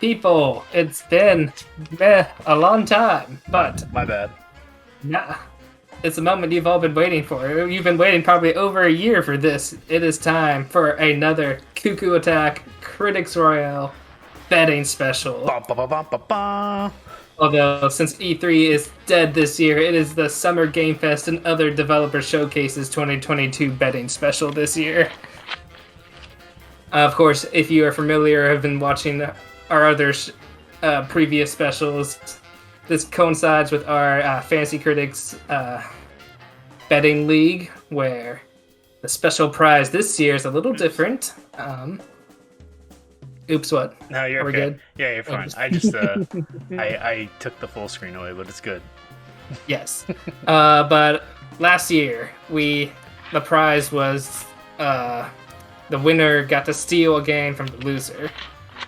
People, it's been a long time, but My bad. nah, it's a moment you've all been waiting for. You've been waiting probably over a year for this. It is time for another Cucco Attack Critics Royale betting special. Ba, ba, ba, ba, ba, ba. Although, since E3 is dead this year, it is the Summer Game Fest and other developer showcases 2022 betting special this year. Of course, if you are familiar or have been watching our other previous specials, this coincides with our Fantasy Critics betting league, where the special prize this year is a little different. Oops, what? No, you're Are we okay. good? Yeah, you're fine. I just I took the full screen away, but it's good. Yes. But last year, the prize was the winner got to steal a game from the loser.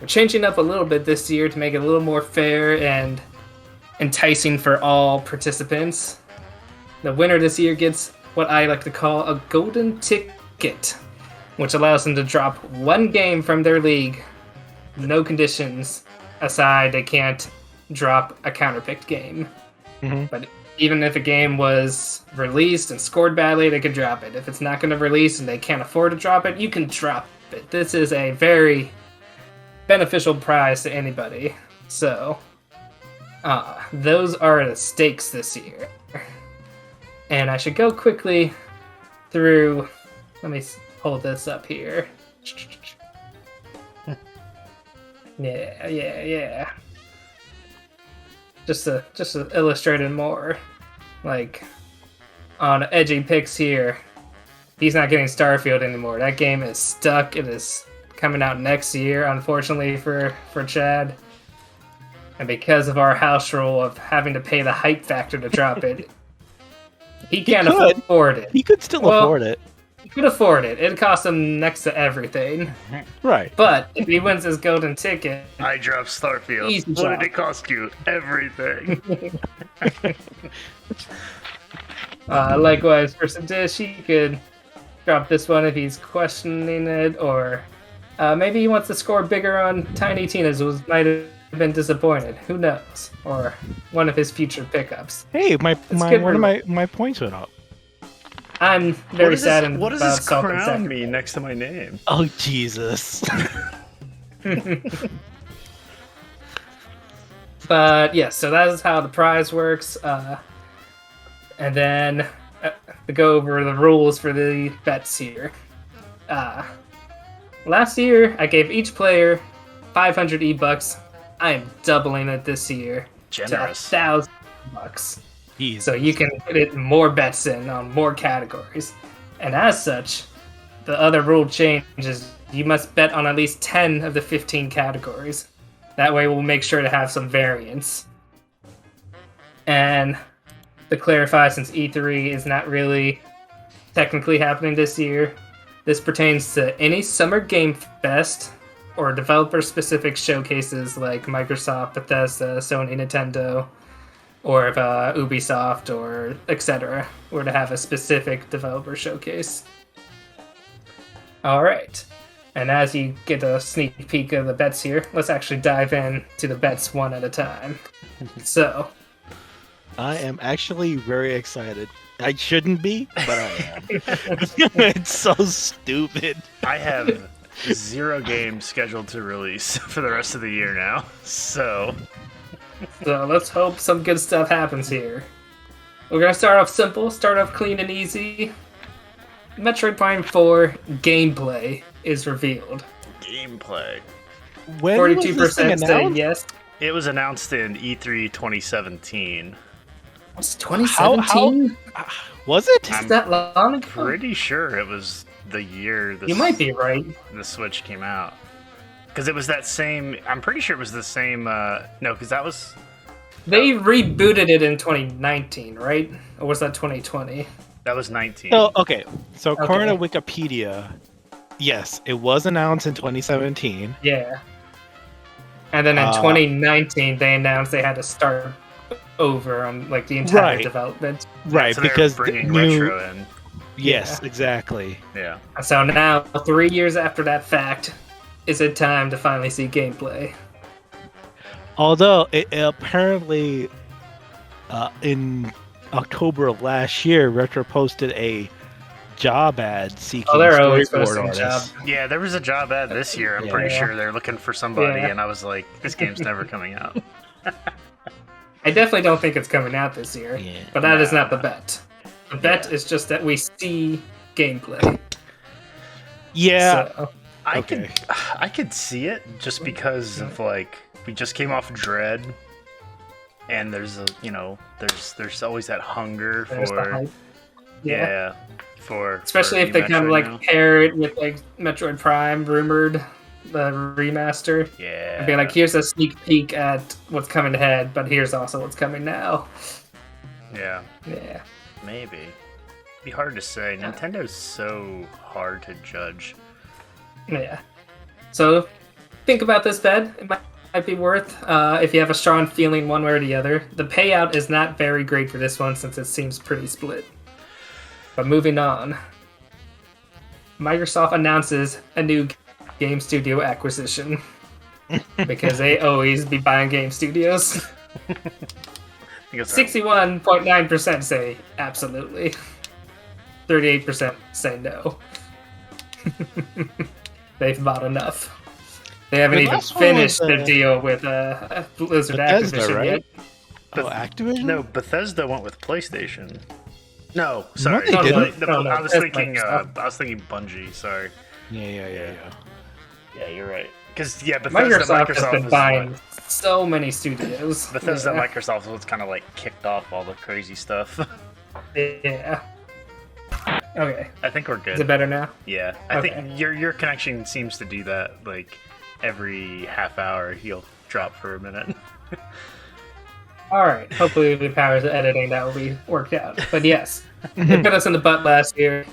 We're changing up a little bit this year to make it a little more fair and enticing for all participants. The winner this year gets what I like to call a golden ticket, which allows them to drop one game from their league. No conditions aside, they can't drop a counterpicked game. Mm-hmm. But even if a game was released and scored badly, they could drop it. If it's not going to release and they can't afford to drop it, you can drop it. This is a very beneficial prize to anybody. So, those are the stakes this year. And I should go quickly through... Let me hold this up here. Yeah. Just to illustrate it more, like on edgy picks here, he's not getting Starfield anymore. That game is stuck. It is coming out next year, unfortunately for Chad. And because of our house rule of having to pay the hype factor to drop it, he can't afford it. He could still afford it. He could afford it. It cost him next to everything. Right. But if he wins his golden ticket, I dropped Starfield. Easy What job. did it cost you? Everything. likewise for Sadish, he could drop this one if he's questioning it, or maybe he wants to score bigger on Tiny Tina's, who might have been disappointed. Who knows? Or one of his future pickups. Hey, one of my points went up. I'm very saddened What does about this Salt and crown Sacrifice. mean next to my name? Oh Jesus! But yes, so that is how the prize works. And then to go over the rules for the bets here. Last year, I gave each player 500 E-bucks. I am doubling it this year Generous. to 1,000 bucks. Jeez. So you can put more bets in on more categories. And as such, the other rule change is you must bet on at least 10 of the 15 categories. That way we'll make sure to have some variance. And to clarify, since E3 is not really technically happening this year, this pertains to any Summer Game Fest or developer-specific showcases like Microsoft, Bethesda, Sony, Nintendo, or if Ubisoft or etc. were to have a specific developer showcase. Alright, and as you get a sneak peek of the bets here, let's actually dive in to the bets one at a time. So, I am actually very excited. I shouldn't be, but I am. It's so stupid. I have 0 games scheduled to release for the rest of the year now, so let's hope some good stuff happens here. We're gonna start off simple, start off clean and easy. Metroid Prime 4 gameplay is revealed. gameplay. When was this 42% thing say announced? yes. It was announced in E3 2017. It's 2017? Was it? Is that long ago? Pretty sure it was the year You might be right. the Switch came out. Because it was that same... I'm pretty sure it was the same... no, because that was... They rebooted it in 2019, right? Or was that 2020? That was 19. So okay. So according Okay. to Wikipedia, yes, it was announced in 2017. Yeah. And then in 2019, they announced they had to start over on like the entire Right. development. Right, So they're because the bringing new retro in. yes, Yeah. exactly. Yeah. So now, 3 years after that fact, is it time to finally see gameplay? Although apparently in October of last year, Retro posted a job ad seeking Oh, they're always storyboard posting artists. job. Yeah, there was a job ad this year. I'm pretty sure they're looking for somebody, Yeah. and I was like, this game's never coming out. I definitely don't think it's coming out this year, Yeah. but that is not the bet. The bet is just that we see gameplay. Yeah. So, I Okay. could see it just because of like we just came off Dread, and there's there's always that hunger there's the for hype. yeah for Especially for if they new kind of Metroid like now. pair it with like Metroid Prime rumored, the remaster. Yeah, And be like, here's a sneak peek at what's coming ahead, but here's also what's coming now. yeah, Yeah. maybe. Be hard to say. Nintendo's so hard to judge. Yeah. So think about this bet. It might be worth if you have a strong feeling one way or the other. The payout is not very great for this one since it seems pretty split. But moving on. Microsoft announces a new game studio acquisition. Because they always be buying game studios. I think it's 61.9% say absolutely. 38% say no. They've bought enough. They haven't The even last one finished was, their deal with Blizzard Bethesda, Activision right? yet. Oh, Activision? No, Bethesda went with PlayStation. No, sorry. they didn't. No, I was that's thinking. Microsoft. I was thinking Bungie. Sorry. Yeah. Yeah, you're right. Because Bethesda, Microsoft has been is buying what- so many studios. Bethesda, yeah. Microsoft was kind of like kicked off all the crazy stuff. Yeah. Okay. I think we're Is good. it better now? Yeah, I Okay. think your connection seems to do that. Like every half hour, you'll drop for a minute. All right. Hopefully, the powers of editing that will be worked out. But yes, it put us in the butt last year.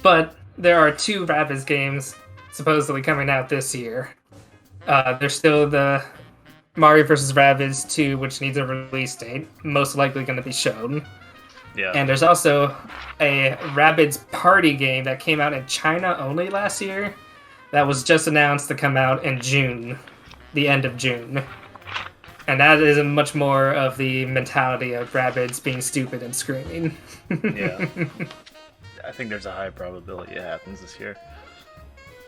But there are 2 Rabbids games supposedly coming out this year. There's still the Mario vs. Rabbids 2, which needs a release date, most likely going to be shown. Yeah. And there's also a Rabbids party game that came out in China only last year that was just announced to come out in June, the end of June. And that is much more of the mentality of Rabbids being stupid and screaming. Yeah. I think there's a high probability it happens this year.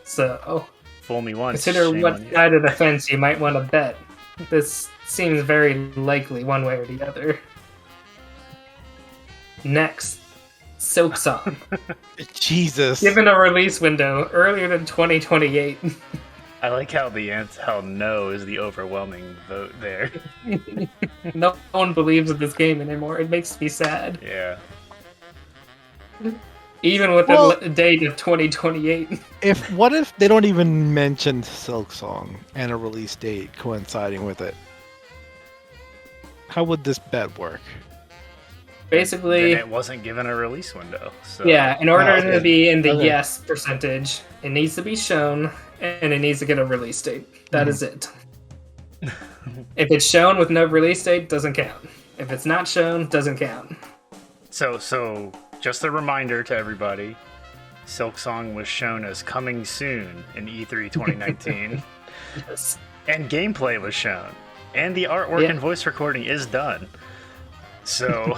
So, Fool me once. consider shame what on you. side of the fence you might want to bet. This seems very likely one way or the other. Next, Silksong. Jesus. Given a release window earlier than 2028. I like how how no is the overwhelming vote there. No one believes in this game anymore. It makes me sad. Yeah. Even with Well- the date of 2028. What if they don't even mention Silksong and a release date coinciding with it? How would this bet work? Basically, Then it wasn't given a release window. So yeah, in order okay. to be in the Okay. yes percentage, it needs to be shown and it needs to get a release date. That is it. If it's shown with no release date, doesn't count. If it's not shown, doesn't count. So just a reminder to everybody, Silksong was shown as coming soon in E3 2019, Yes. and gameplay was shown, and the artwork Yeah. and voice recording is done. So,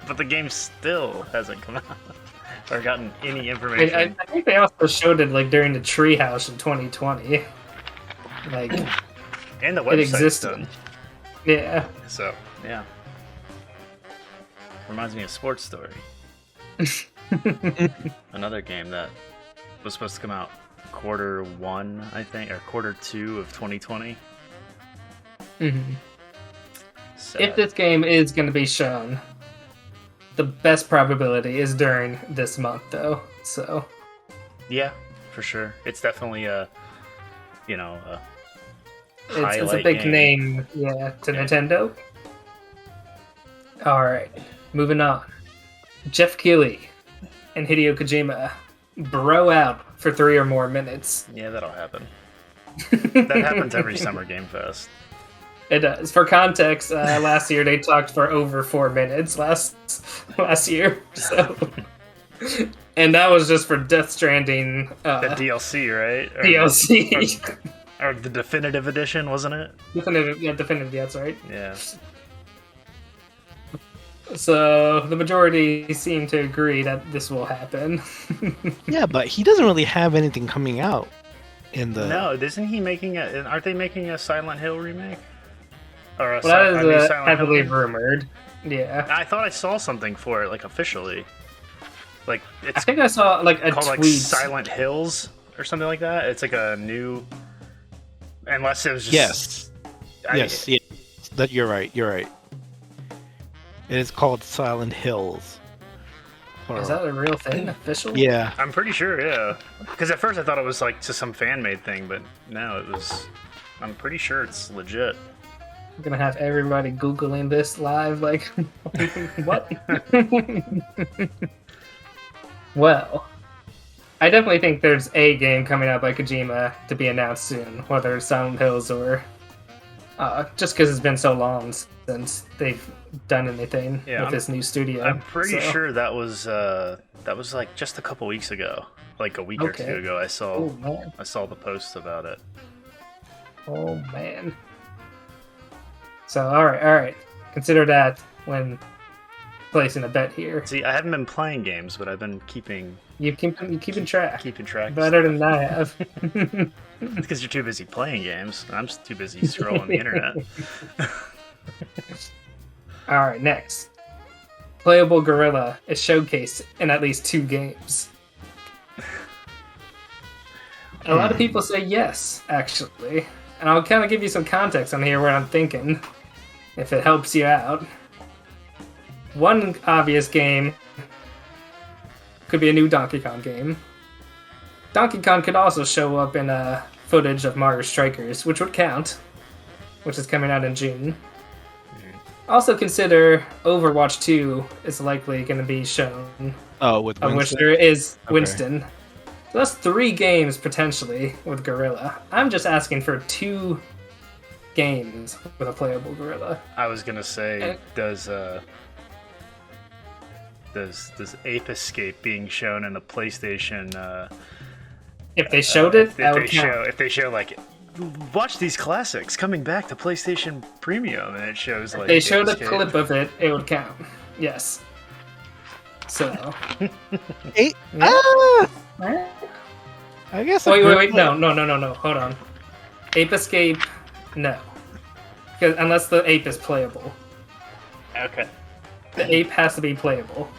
but the game still hasn't come out or gotten any information. I think they also showed it like during the Treehouse in 2020. Like, And the it website's existed. done. Yeah. So, yeah. Reminds me of Sports Story. Another game that was supposed to come out Q1, I think, or Q2 of 2020. Mhm. Sad. If this game is going to be shown, the best probability is during this month, though. So, Yeah, for sure. It's definitely a, you know, a it's a highlight big game. name, yeah, to Nintendo. All right, moving on. Jeff Keighley and Hideo Kojima bro out for 3 or more minutes. Yeah, that'll happen. That happens every Summer Game Fest. It does. For context, last year they talked for over 4 minutes last year. So, and that was just for Death Stranding The DLC, right? Or- DLC. Or the definitive edition, wasn't it? Definitive, that's right. Yeah. So the majority seem to agree that this will happen. Yeah, but he doesn't really have anything coming out in the. No, isn't he making a? Aren't they making a Silent Hill remake? Or a, Well, a new that is Silent heavily Hill game? rumored. Yeah. I thought I saw something for it, like officially. Like I it's think I saw like a called tweet. like Silent Hills or something like that. It's like a new. Unless it was just. Yes. Yes. Yeah. That you're right. You're right. It is called Silent Hills. Is that a real thing? Official? Yeah. I'm pretty sure, yeah. Because at first I thought it was like just some fan made thing, but no, it was. I'm pretty sure it's legit. I'm gonna have everybody Googling this live, like, what? Well, I definitely think there's a game coming out by Kojima to be announced soon, whether it's Silent Hills or just because it's been so long since they've done anything with this new studio. I'm pretty sure that was like just a couple weeks ago, like a week or two ago. I saw the post about it. Oh man. So all right. Consider that when placing a bet here. See, I haven't been playing games, but I've been keeping Keeping track. Keeping track. Better than I have. It's because you're too busy playing games, and I'm just too busy scrolling the internet. Alright, next. Playable gorilla is showcased in at least 2 games. A lot of people say yes, actually. And I'll kind of give you some context on here what I'm thinking, if it helps you out. One obvious game could be a new Donkey Kong game. Donkey Kong could also show up in footage of Mario Strikers, which would count, which is coming out in June. Also consider Overwatch 2 is likely going to be shown. Oh, with Winston? Of which there is Winston. So that's 3 games potentially with Gorilla. I'm just asking for 2 games with a playable Gorilla. I was gonna say, does Ape Escape being shown in the PlayStation? If they showed it, that would count. If they show like, watch these classics coming back to PlayStation Premium, and it shows like. If they showed a clip of it, it would count. Yes. So. I guess. Wait. No. Hold on. Ape Escape, no. Because unless the ape is playable. Okay. The ape has to be playable.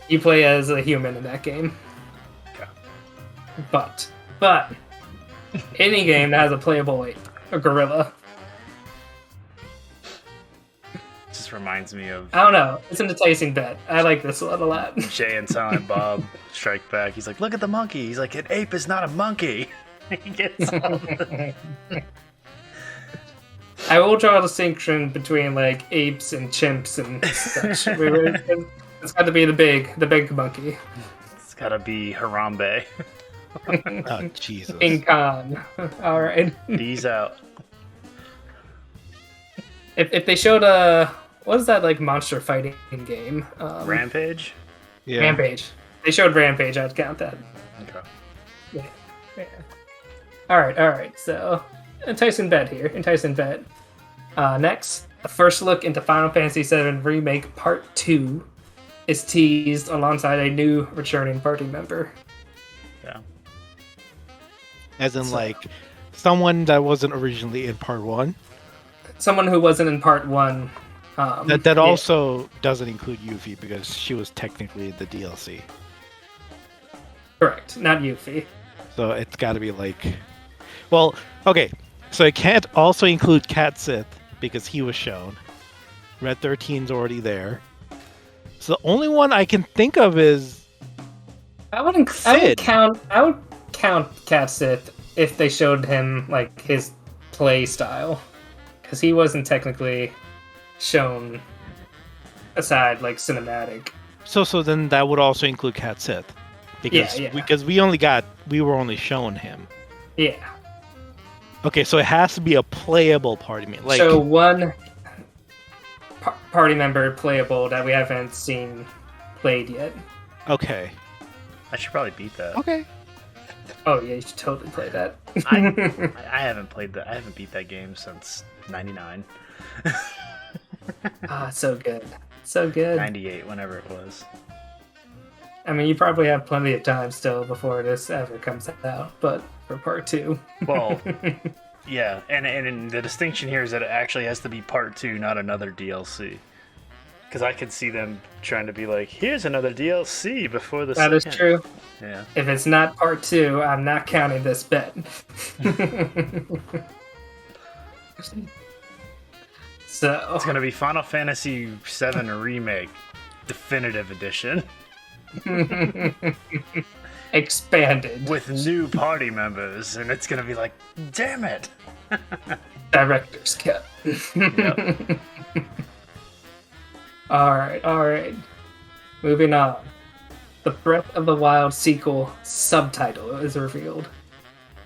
You play as a human in that game. Okay. But any game that has a playable ape, a gorilla. Just reminds me of. I don't know. It's an enticing bet. I like this one a lot. Jay and Silent Bob Strike Back. He's like, look at the monkey. He's like, an ape is not a monkey. He gets all the... I will draw a distinction between like apes and chimps and such. It's got to be the big monkey. It's got to be Harambe. Oh Jesus! King Kong. All right. D's out. If they showed what is that like monster fighting game? Rampage. Yeah. Rampage. They showed Rampage. I'd count that. Okay. Yeah. All right. So, enticing bet here. Enticing bet. Next, a first look into Final Fantasy VII Remake Part 2 is teased alongside a new returning party member. Yeah. As in, like, someone that wasn't originally in Part 1? Someone who wasn't in Part 1. That also doesn't include Yuffie because she was technically the DLC. Correct. Not Yuffie. So it's got to be like... Well, okay. So it can't also include Cat Sith because he was shown. Red 13's already there. So the only one I can think of is... I would count Cat Sith if they showed him like his play style, because he wasn't technically shown aside like cinematic. So then that would also include Cat Sith because we were only shown him. Yeah. Okay, so it has to be a playable party member. Like, so one party member playable that we haven't seen played yet. Okay. I should probably beat that. Okay. Oh yeah, you should totally play that. I haven't played that. I haven't beat that game since '99, Ah, so good, so good. '98, whenever it was. I mean, you probably have plenty of time still before this ever comes out, but for part 2. Well, yeah, and the distinction here is that it actually has to be part 2, not another DLC. Because I could see them trying to be like, here's another DLC before the That is second. true. Yeah. If it's not part 2, I'm not counting this bet. So It's going to be Final Fantasy VII Remake Definitive Edition expanded with new party members, and it's going to be like, damn it. director's cut. Yep. All right. Moving on. The Breath of the Wild sequel subtitle is revealed,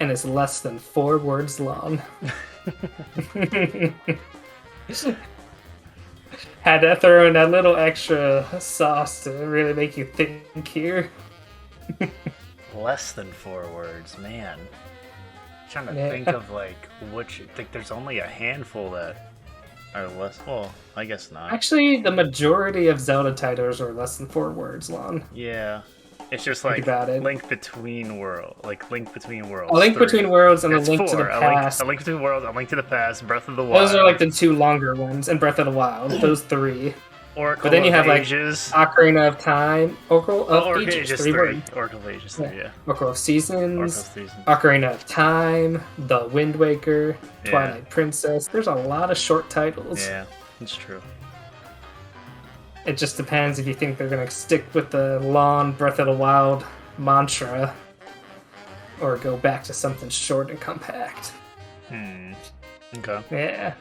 and is less than 4 words long. Had to throw in that little extra sauce to really make you think here. Less than 4 words, man. Trying to think of like which. I think there's only a handful that are less. Well, I guess not. Actually, the majority of Zelda titles are less than 4 words long. Yeah, it's just like about it. Link Between Worlds, like Link Between Worlds. A Link 3. Between Worlds and It's A Link to the 4. Past. A Link Between Worlds, A Link to the Past, Breath of the Wild. Those are like the 2 longer ones, and Breath of the Wild. Those 3. Oracle But then you of have like Ages. Ocarina of Time, Oracle of Oracle of Ages, Ages 3 3. words. Oracle of Ages 3, yeah. Oracle of Seasons, Oracle of Seasons. Ocarina of Time, The Wind Waker, Yeah. Twilight Princess. There's a lot of short titles. Yeah, that's true. It just depends if you think they're gonna stick with the long Breath of the Wild mantra, or go back to something short and compact. Okay. Yeah.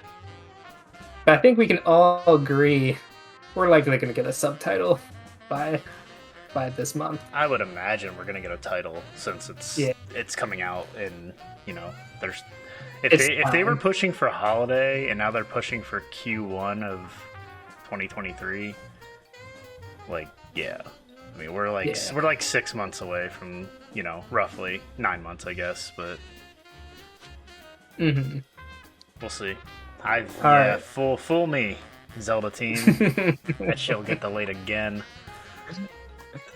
But I think we can all agree we're likely going to get a subtitle by this month. I would imagine we're gonna get a title since it's coming out, and there's if they were pushing for holiday and now they're pushing for Q1 of 2023, like yeah, I mean we're like 6 months away from roughly 9 months I guess, but we'll see. right. Fool me, Zelda team. That shit'll get delayed again.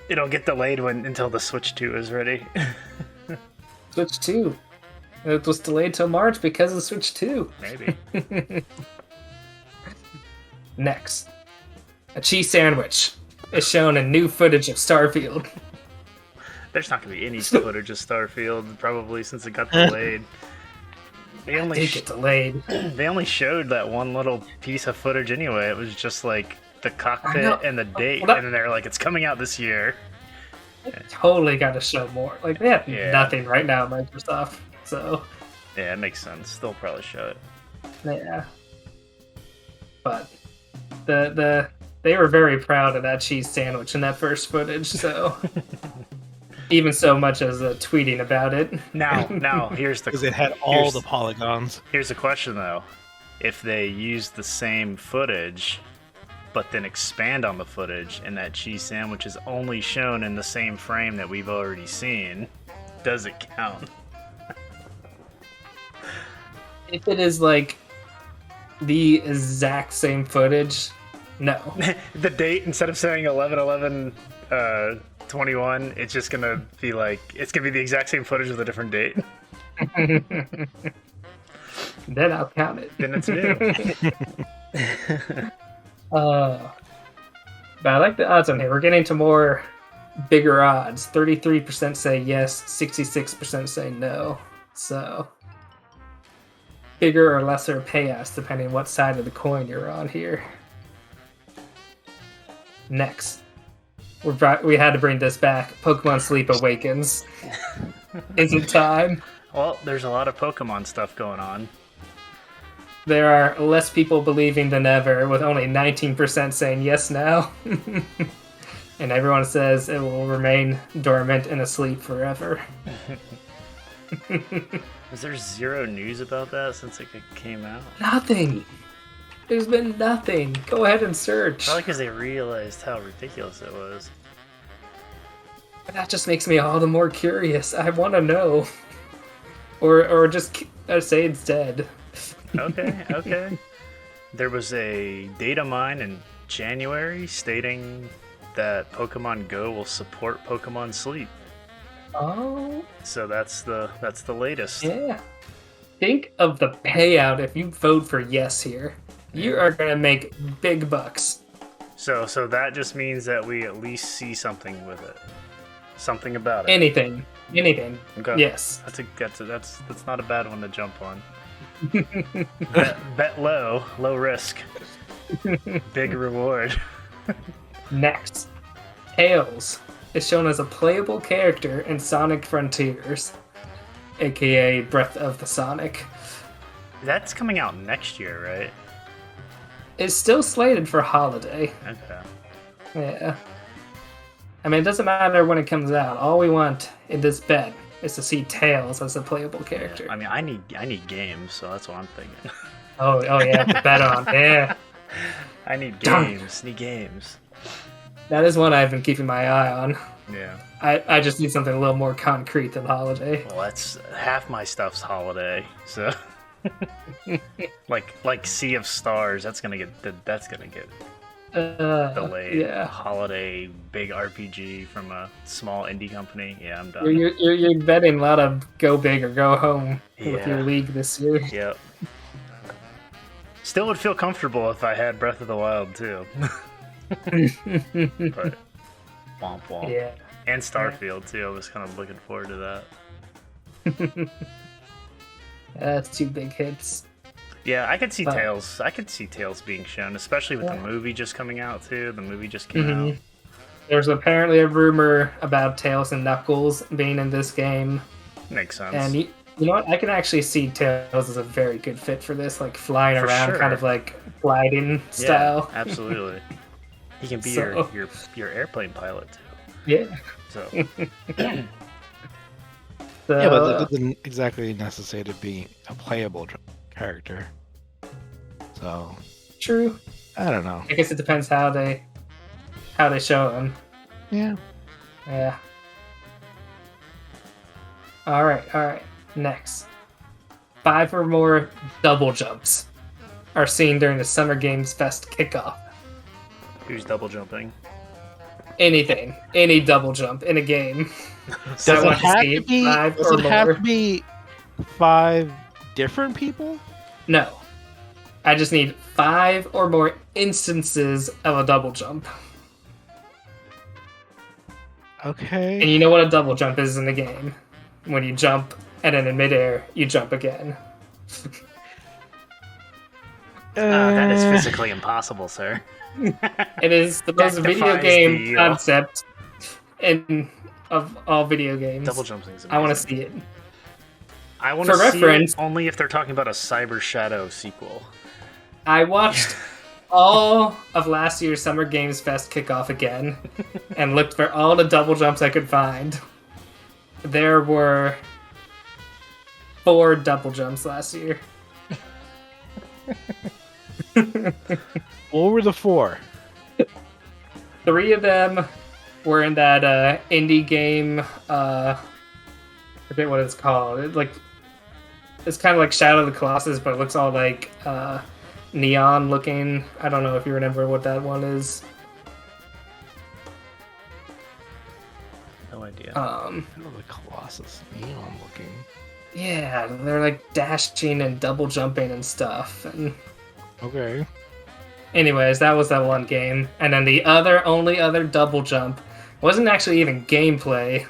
It'll get delayed until the Switch 2 is ready. Switch 2. It was delayed till March because of Switch 2. Maybe. Next, a cheese sandwich is shown in new footage of Starfield. There's not gonna be any footage of Starfield probably since it got delayed. They only Did get delayed. They only showed that one little piece of footage anyway. It was just like the cockpit and the date, and then they're like, "It's coming out this year." Totally got to show more. Like they have nothing right now, Microsoft. So yeah, it makes sense. They'll probably show it. yeah, but they were very proud of that cheese sandwich in that first footage. So even so much as tweeting about it. Now here's the because it had all the polygons. Here's the question though: if they use the same footage, but then expand on the footage, and that cheese sandwich is only shown in the same frame that we've already seen, does it count? If it is like the exact same footage, no. The date, instead of saying 11/11/21, it's just gonna be like, it's gonna be the exact same footage with a different date. Then I'll count it. Then it's new. But I like the odds on here. We're getting to more bigger odds. 33% say yes, 66% say no. So bigger or lesser payouts depending on what side of the coin you're on here. Next, we had to bring this back. Pokemon Sleep Awakens. Is it time? Well, there's a lot of Pokemon stuff going on. There are less people believing than ever, with only 19% saying yes now. And everyone says it will remain dormant and asleep forever. Is there zero news about that since it came out? Nothing. There's been nothing. Go ahead and search. Probably because they realized how ridiculous it was. That just makes me all the more curious. I want to know. Or just say it's dead. Okay. There was a data mine in January stating that Pokemon Go will support Pokemon Sleep. Oh. So that's the latest. Yeah. Think of the payout if you vote for yes here. You are gonna make big bucks. So that just means that we at least see something with it. Something about it. Anything. Okay. Yes. That's not a bad one to jump on. bet low risk. Big reward. Next, Tails is shown as a playable character in Sonic Frontiers, aka Breath of the Sonic. That's coming out next year, right? It's still slated for holiday. Okay. Yeah. I mean, it doesn't matter when it comes out. All we want in this bet is to see Tails as a playable character. Yeah, I mean, I need games, so that's what I'm thinking. Oh yeah, to bet on. Yeah. I need games. Need games. That is one I've been keeping my eye on. Yeah. I just need something a little more concrete than holiday. Well, that's half my stuff's holiday, so like Sea of Stars, that's gonna get delayed. Yeah. Holiday big RPG from a small indie company. Yeah, I'm done. You're betting a lot of go big or go home with your league this year. Yep. Still would feel comfortable if I had Breath of the Wild too. But womp womp. Yeah. And Starfield too. I was kind of looking forward to that. That's two big hits. Yeah, I could see Tails. I could see Tails being shown, especially with the movie just coming out too. The movie just came out. There's apparently a rumor about Tails and Knuckles being in this game. Makes sense. And you know what? I can actually see Tails as a very good fit for this, like flying around, kind of like gliding style. Yeah, absolutely. He can be your airplane pilot too. Yeah. So. Yeah, but it doesn't exactly necessary to be a playable character. So. True. I don't know. I guess it depends how they show him. Yeah. Yeah. All right. Next, 5 or more double jumps are seen during the Summer Games Fest kickoff. Who's double jumping? Anything, any double jump in a game. Does it have to be 5 different people? No. I just need 5 or more instances of a double jump. Okay. And you know what a double jump is in the game? When you jump and then in midair, you jump again. That is physically impossible, sir. It is the most video game concept of all video games. Double jumping is amazing. I want to see it. I want to see it only if they're talking about a Cyber Shadow sequel. I watched all of last year's Summer Games Fest kickoff again and looked for all the double jumps I could find. There were 4 double jumps last year. What were the 4? 3 of them were in that indie game. I forget what it's called. It's kind of like Shadow of the Colossus, but it looks all like neon looking. I don't know if you remember what that one is. No idea. Shadow of the Colossus, neon looking. Yeah, they're like dashing and double jumping and stuff. And okay. anyways, that was that one game. And then the only other double jump wasn't actually even gameplay.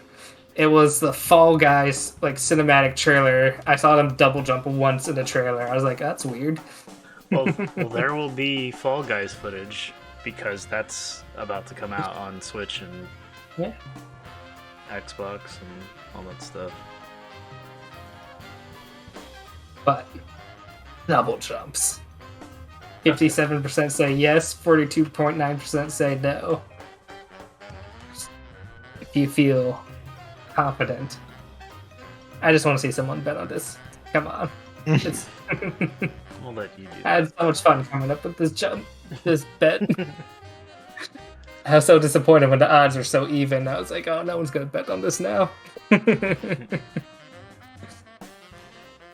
It was the Fall Guys like cinematic trailer. I saw them double jump once in the trailer. I was like, that's weird. Well, there will be Fall Guys footage because that's about to come out on Switch and Xbox and all that stuff. But double jumps. 57% say yes, 42.9% say no. If you feel confident. I just want to see someone bet on this. Come on. We'll let you do that. I had so much fun coming up with this bet. I was so disappointed when the odds were so even. I was like, oh, no one's gonna bet on this now.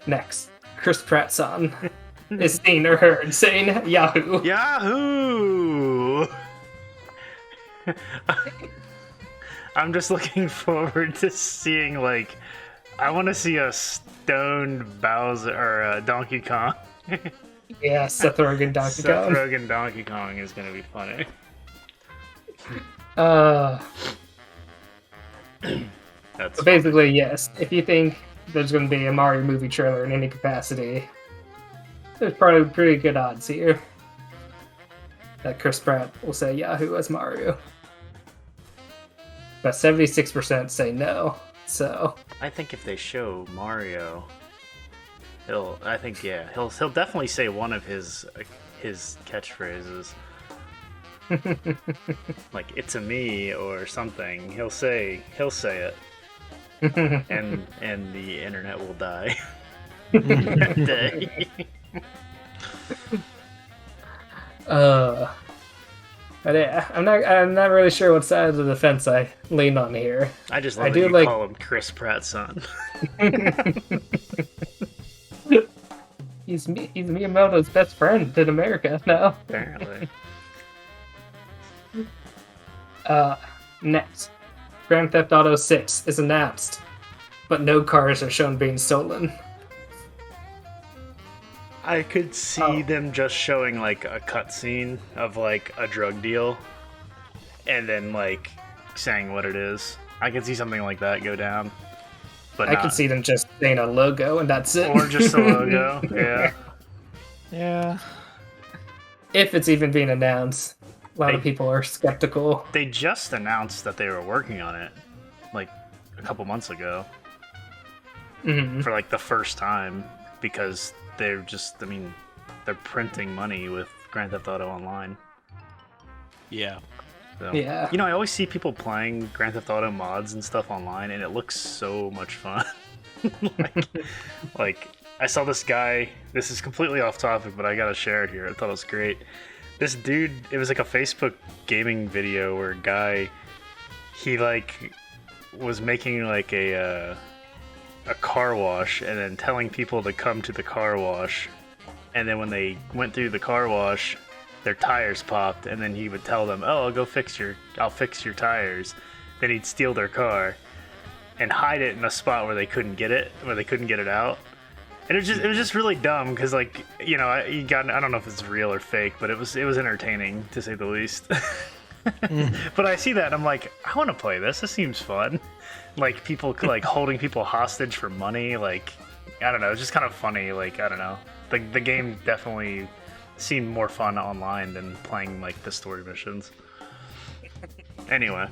Next, Chris Pratt-san is seen or heard saying Yahoo. Yahoo! I'm just looking forward to seeing, like, I want to see a stoned Bowser or Donkey Kong. Yeah, Seth Rogen Donkey Kong. Seth Rogen Donkey Kong is going to be funny. That's so basically, yes. If you think there's going to be a Mario movie trailer in any capacity, there's probably pretty good odds here that Chris Pratt will say Yahoo as Mario. But 76% say no. So I think if they show Mario, he'll definitely say one of his catchphrases. Like "It's a me" or something. He'll say it, and the internet will die that day. But yeah, I'm not really sure what side of the fence I lean on here. I just love that you call him Chris Pratt's son. He's Miyamoto's best friend in America now. Apparently. Next, Grand Theft Auto 6 is announced, but no cars are shown being stolen. I could see them just showing like a cutscene of like a drug deal, and then like saying what it is. I could see something like that go down. But I could see them just saying a logo and that's it. Or just a logo, yeah. Yeah. If it's even being announced. A lot of people are skeptical. They just announced that they were working on it, like, a couple months ago. Mm-hmm. For, like, the first time, because they're just, they're printing money with Grand Theft Auto Online. Yeah. So, yeah. You know, I always see people playing Grand Theft Auto mods and stuff online, and it looks so much fun. like, I saw this guy, this is completely off topic, but I gotta share it here. I thought it was great. This dude, it was like a Facebook gaming video where a guy, he like was making like a car wash and then telling people to come to the car wash, and then when they went through the car wash, their tires popped, and then he would tell them, "Oh, I'll fix your tires." Then he'd steal their car and hide it in a spot where they couldn't get it out. And it was just really dumb because, like, you know, I don't know if it's real or fake, but it was entertaining to say the least. But I see that and I'm like, I want to play this. This seems fun. Like people like holding people hostage for money. Like, I don't know. It's just kind of funny. Like, I don't know. The game definitely seemed more fun online than playing like the story missions. Anyway,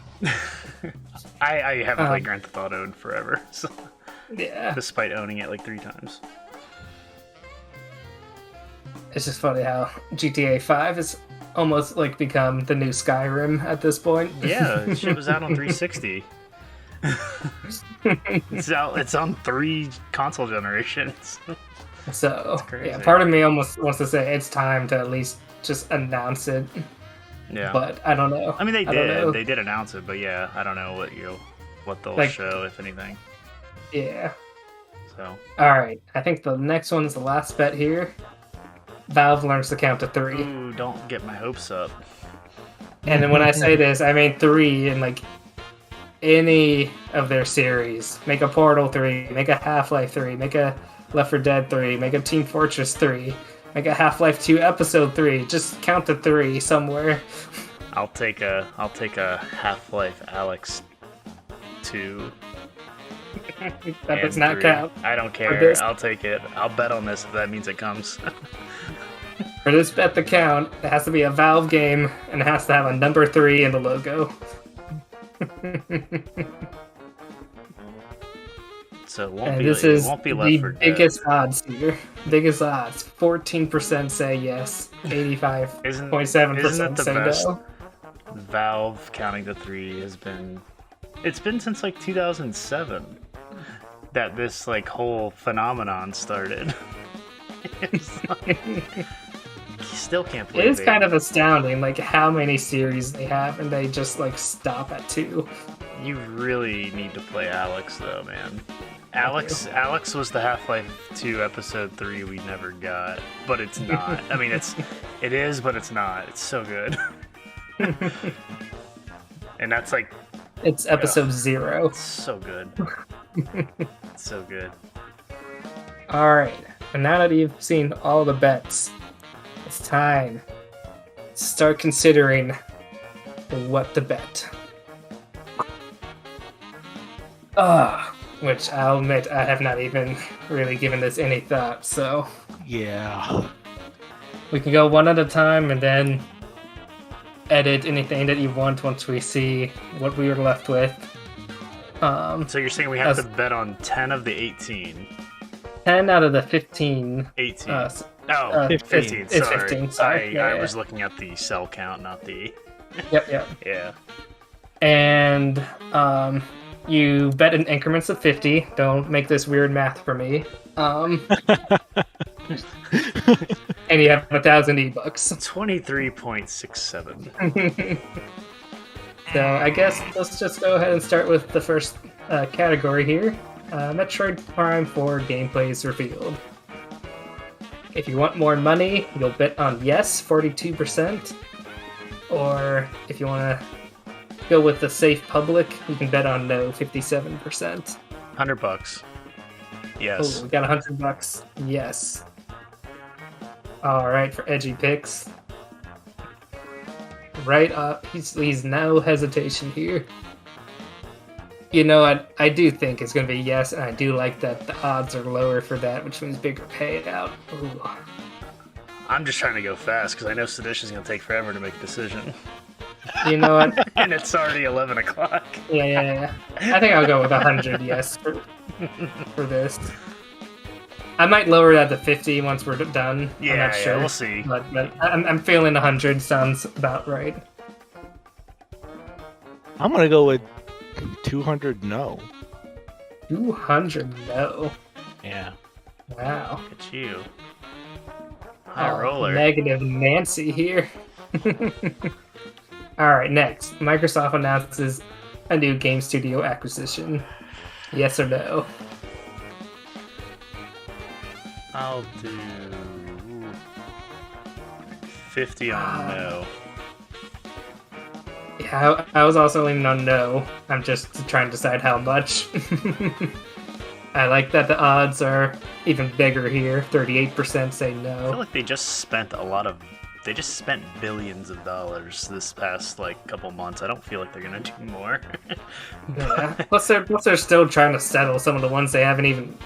I haven't played Grand Theft Auto in forever. So. Yeah. Despite owning it like 3 times. It's just funny how GTA 5 has almost like become the new Skyrim at this point. Yeah, shit was out on 360. It's on 3 console generations. So, yeah, part of me almost wants to say it's time to at least just announce it. Yeah. But I don't know. I mean, they did announce it, but yeah, I don't know what they'll show, if anything. Yeah. So. Alright, I think the next one is the last bet here. Valve learns to count to 3. Ooh, don't get my hopes up. And then when I say this, I mean 3 in like any of their series. Make a Portal 3, make a Half-Life 3, make a Left 4 Dead 3, make a Team Fortress 3, make a Half-Life 2 Episode 3. Just count to 3 somewhere. I'll take a Half-Life Alyx 2. That does not count. I don't care. I'll take it. I'll bet on this if that means it comes. For this bet to count, it has to be a Valve game, and it has to have a number 3 in the logo. So it won't be Left for Dead. Biggest odds here. Biggest odds. 14% say yes. 85.7% say no. Valve counting to 3 has been... It's been since like 2007 that this like whole phenomenon started. It's like still can't believe it is kind of astounding, like how many series they have, and they just like stop at 2. You really need to play Alex, though, man. Alex was the Half-Life 2 Episode 3 we never got, but it's not. I mean, it is, but it's not. It's so good. And that's like... It's Episode 0. It's so good. It's so good. Alright, and now that you've seen all the bets, it's time to start considering what to bet. Which I'll admit I have not even really given this any thought, so... Yeah. We can go one at a time and then edit anything that you want once we see what we were left with. So you're saying we have to bet on 10 of the 18? 10 out of the 15. 18. 15. It's 15, sorry. I was looking at the cell count, not the... Yep. Yeah. And you bet in increments of 50. Don't make this weird math for me. And you have 1,000 E-bucks. 23.67. So I guess let's just go ahead and start with the first category here. Metroid Prime 4 gameplay is revealed. If you want more money, you'll bet on yes, 42%. Or if you want to go with the safe public, you can bet on no, 57%. $100. Yes. Oh, we got $100. Yes. All right, for edgy picks. Right up. He's no hesitation here. You know what? I do think it's going to be yes, and I do like that the odds are lower for that, which means bigger payout. Ooh. I'm just trying to go fast because I know Sedition is going to take forever to make a decision. You know what? And it's already 11 o'clock. Yeah. I think I'll go with 100 yes for this. I might lower that to 50 once we're done. I'm not sure. We'll see. But I'm feeling 100 sounds about right. I'm going to go with 200 no. 200 no. Yeah. Wow. Look at you. High roller. Negative Nancy here. Alright, next. Microsoft announces a new game studio acquisition. Yes or no? I'll do 50 on no. Yeah, I was also leaning on no. I'm just trying to decide how much. I like that the odds are even bigger here. 38% say no. I feel like they just spent billions of dollars this past couple months. I don't feel like they're gonna do more. Yeah. Plus they're still trying to settle some of the ones they haven't even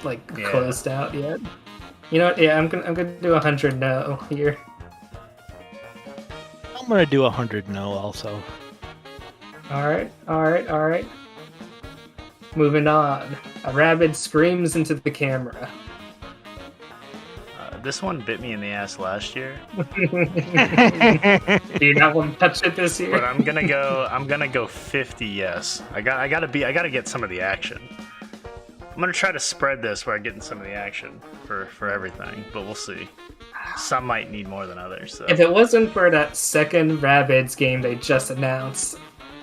closed out yet. You know what? Yeah, I'm gonna do 100 no here. I'm gonna do 100 no also. All right. Moving on. A rabbit screams into the camera. This one bit me in the ass last year. Do you not want to touch it this year? But I'm gonna go 50 yes. I gotta get some of the action. I'm gonna try to spread this where I'm getting some of the action for everything, but we'll see. Some might need more than others. So. If it wasn't for that second Rabbids game they just announced,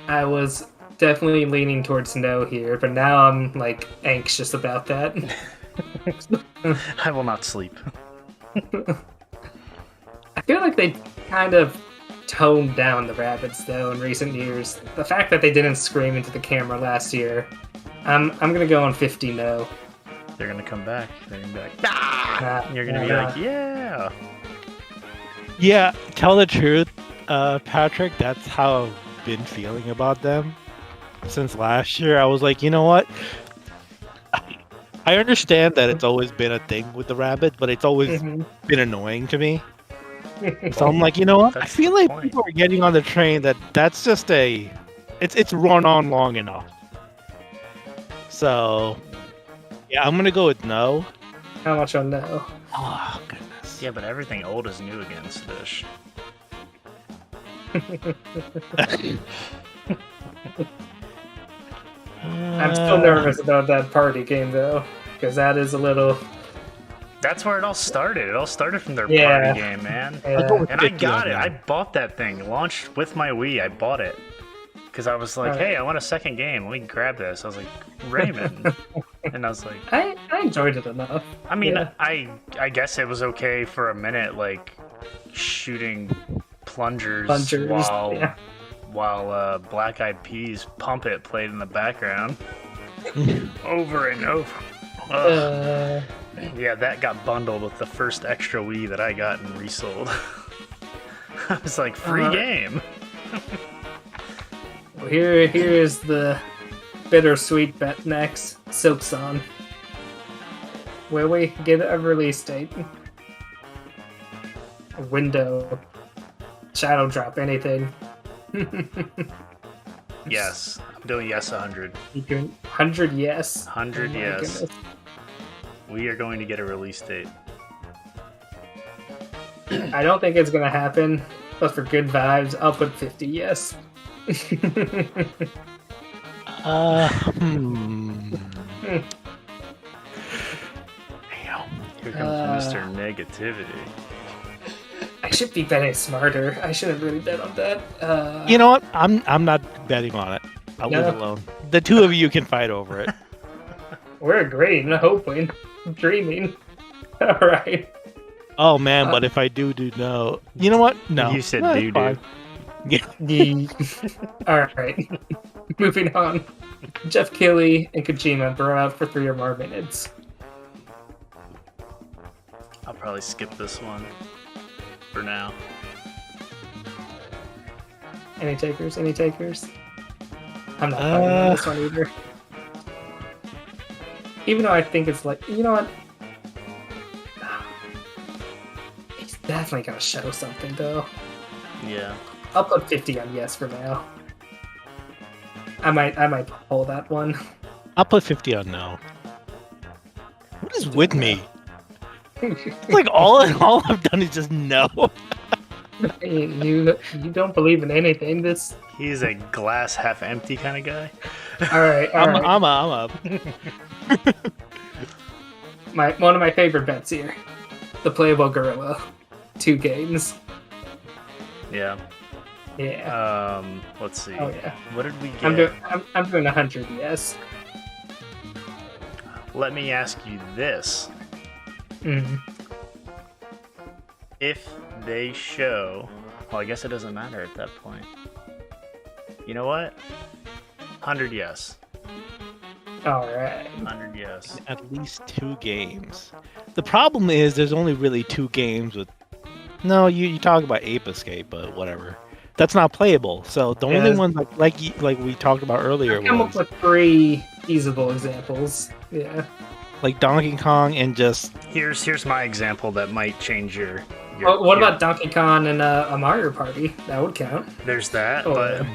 I was definitely leaning towards no here, but now I'm anxious about that. I will not sleep. I feel like they kind of toned down the Rabbids though in recent years. The fact that they didn't scream into the camera last year, I'm gonna go on 50 no. They're gonna come back. They're gonna be like, ah! And you're gonna be like, yeah. Yeah, tell the truth, Patrick. That's how I've been feeling about them since last year. I was like, you know what? I understand that it's always been a thing with the rabbit, but it's always been annoying to me. So I'm like, you know what? I feel like people are getting on the train that's just it's run on long enough. So, yeah, I'm gonna go with no. How much on no? Oh, goodness. Yeah, but everything old is new against this. I'm still nervous about that party game though, because that is a little That's where it all started. It all started from their party game, man. Yeah. And I got it. I bought that thing. Launched with my Wii. I bought it. Because I was like, hey, I want a second game. Let me grab this. I was like, Raymond. And I was like... I enjoyed it enough. I mean, I guess it was okay for a minute, like, shooting plungers while Black Eyed Peas Pump It played in the background. Over and over. Yeah, that got bundled with the first extra Wii that I got and resold. I was like, free game. Well, here's the bittersweet bet next. Silksong. Will we get a release date? A window. Shadow drop, anything. Yes. I'm doing yes 100. You doing 100 yes? 100 yes. Goodness. We are going to get a release date. I don't think it's going to happen, but for good vibes, I'll put 50 yes. Here comes Mr. Negativity. I should be betting smarter. I should have really bet on that. You know what? I'm not betting on it. I'll leave it alone. The two of you can fight over it. We're agreeing, hoping, dreaming. All right. Oh man, but if I do no, you know what? No. You said do. Yeah. All right. Moving on. Jeff Keighley and Kojima bro out for 3 or more minutes. I'll probably skip this one for now. Any takers? I'm not fighting on this one either. Even though I think it's like, you know what? He's definitely gonna show something though. Yeah. I'll put 50 on yes for now. I might pull that one. I'll put 50 on no. What is with me? It's like all I've done is just no. You don't believe in anything. He's a glass half empty kind of guy. All right. I'm up. One of my favorite bets here, the Playable Gorilla, 2 games. Yeah. Yeah. Let's see. Oh yeah. What did we get? I'm doing 100 yes. Let me ask you this. Mm-hmm. If they show, well, I guess it doesn't matter at that point. You know what? 100 yes. All right. 100 yes. At least 2 games. The problem is there's only really 2 games with. No, you talk about Ape Escape, but whatever. That's not playable. So the only one like we talked about earlier come up with 3 feasible examples. Yeah. Like Donkey Kong and just. Here's my example that might change your what about Donkey Kong and a Mario Party? That would count. There's that,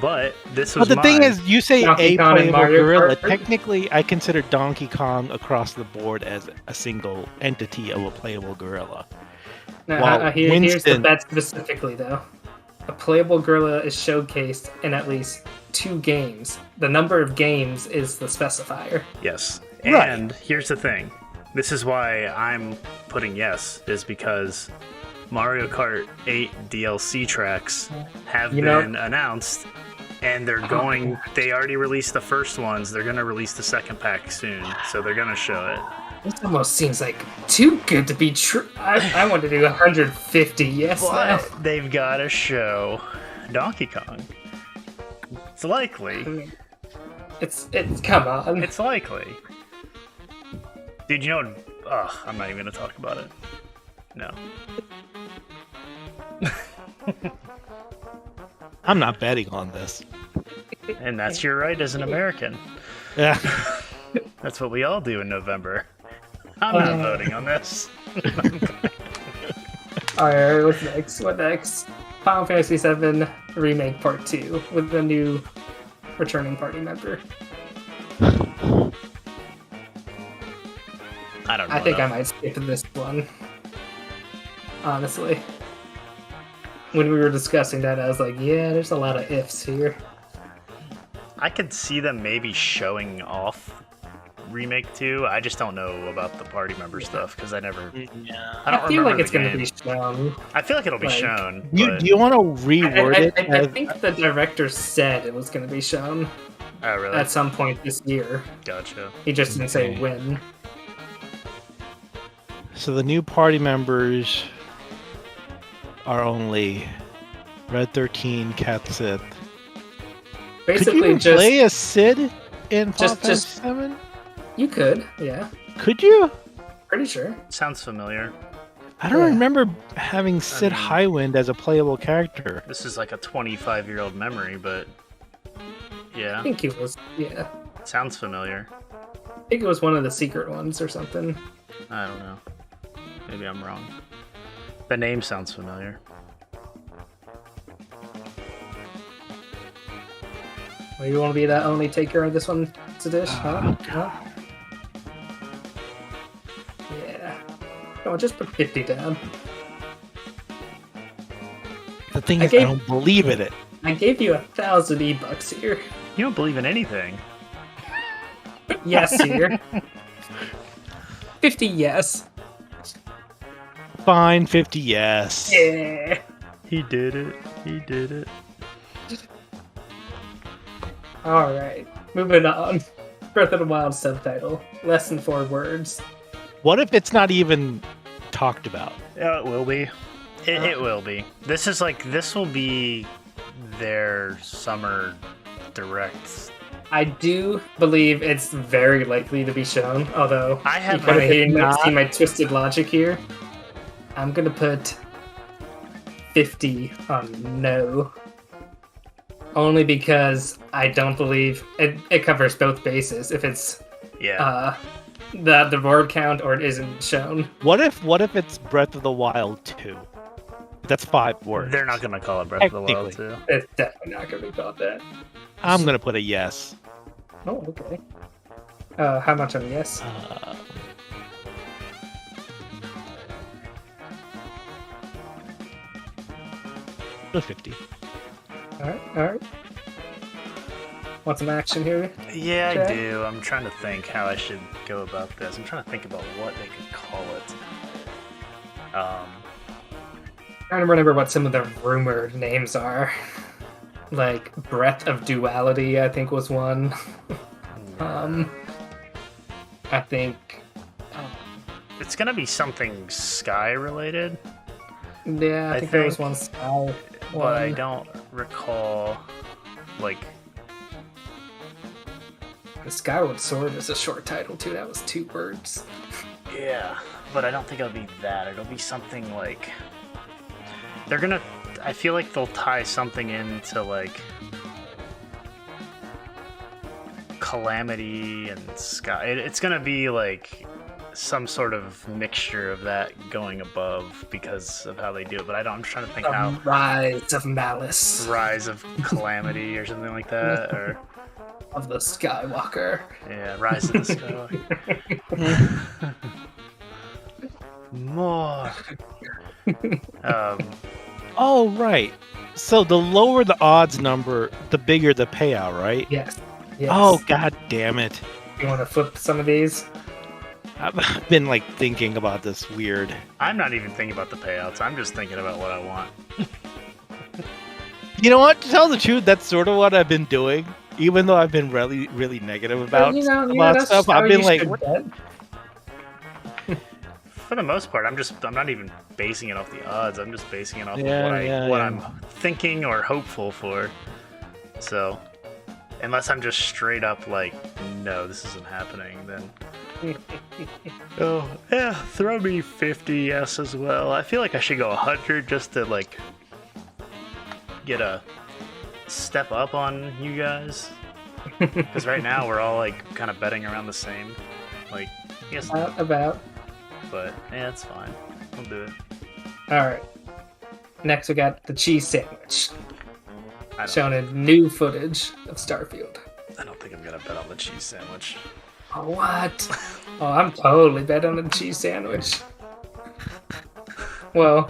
but this was. But the thing is, you say Donkey a Kong playable gorilla. Party? Technically, I consider Donkey Kong across the board as a single entity of a playable gorilla. Now, here's the bet specifically, though. A Playable Gorilla is showcased in at least 2 games. The number of games is the specifier. Yes. And here's the thing. This is why I'm putting yes, is because Mario Kart 8 DLC tracks have been announced, and they're going. They already released the first ones. They're going to release the second pack soon, so they're going to show it. This almost seems like too good to be true. I want to do 150 yes now. They've got to show Donkey Kong. It's likely. It's come on. It's likely. Dude, you know what? I'm not even going to talk about it. No. I'm not betting on this. And that's your right as an American. Yeah. That's what we all do in November. I'm not voting on this. Alright, what's next? What next? Final Fantasy VII Remake Part 2 with a new returning party member. I don't know. I think I might skip this one. Honestly. When we were discussing that, I was like, yeah, there's a lot of ifs here. I could see them maybe showing off remake too. I just don't know about the party member stuff because I never. Yeah. I don't feel remember like it's the going to game. be shown. I feel like it'll be like- shown. Do you want to reword it? I think the director said it was going to be shown Oh, really? at some point this year. Gotcha. He just didn't say Okay. when. So the new party members are only Red 13, Cat Sith. Could you Basically, even just play a Sid in Final just- Fantasy 7? you could, yeah, Could you? pretty sure. Sounds familiar. I don't Yeah. remember having Sid mean- Highwind as a playable character. This is like a 25-year-old memory, but I yeah, think it was, yeah. sounds familiar. I think it was one of the secret ones or something. I don't know. Maybe I'm wrong. The name sounds familiar. Well, you want to be that only taker of this one, Sadish? Huh? Huh? Yeah. Come on, just put 50 down. The thing I is, gave- I don't believe in it. I gave you 1,000 E-bucks here. You don't believe in anything. Yes, here. 50 yes. Fine, 50 yes. Yeah. He did it. He did it. Alright, moving on. Breath of the Wild subtitle. Less than 4 words. What if it's not even talked about? Yeah, it will be. It will be. This is like, this will be their summer direct. I do believe it's very likely to be shown, although I have you kind of not. see my twisted logic here. I'm gonna put 50 on no. Only because I don't believe it covers both bases. If it's Yeah. the word count or it isn't shown. What if it's Breath of the Wild 2? That's 5 words. They're not going to call it Breath of the Wild Technically. 2. It's definitely not gonna be called that. I'm gonna put a yes. Oh, okay. How much on yes? Put 50. Alright. Want some action here? Yeah, Okay. I do. I'm trying to think how I should go about this. I'm trying to think about what they could call it. Trying to remember what some of the rumored names are. Like Breath of Duality, I think was one. I think. It's going to be something Sky related, Yeah, I I think there was think- one Sky. but I one. don't recall, like, The Skyward Sword is a short title too. That was 2 words. yeah, but I don't think it'll be that. It'll be something like, they're going to, I feel like they'll tie something into, like, Calamity and Sky. It's going to be, like, some sort of mixture of that going above because of how they do it, but I'm trying to think how. Rise of Malice Rise of Calamity or something like that, or of the Skywalker. yeah, Rise of the Skywalker. More. Oh, right. So the lower the odds number, the bigger the payout, right? Yes. Oh, god damn it. You want to flip some of these? I've been like thinking about this weird. I'm not even thinking about the payouts. I'm just thinking about what I want. You know what? To tell the truth, that's sort of what I've been doing. Even though I've been really, really negative about, that's stuff, how I've been you like, should what? bet. For the most part, I'm not even basing it off the odds. I'm just basing it off Yeah, of what yeah. I'm thinking or hopeful for. So, unless I'm just straight up like, no, this isn't happening, then. Oh, yeah, throw me 50 yes as well. I feel like I should go 100 just to, like, get a step up on you guys. Because right now we're all, like, kind of betting around the same. Like, yes, About. but, yeah, it's fine. I'll do it. Alright. Next, we got the cheese sandwich. I Shown in new footage of Starfield. don't think I'm going to bet on the cheese sandwich. Oh, what? Oh, I'm totally betting on the cheese sandwich. Well,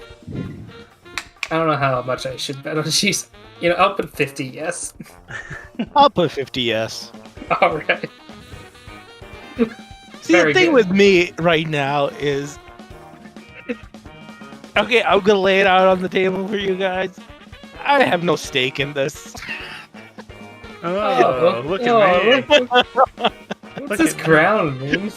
I don't know how much I should bet on the cheese. You know, I'll put 50 yes. I'll put 50 yes. Alright. See, the thing with me right now is, okay, I'm gonna lay it out on the table for you guys. I have no stake in this. Oh, look at me! What's this crown mean?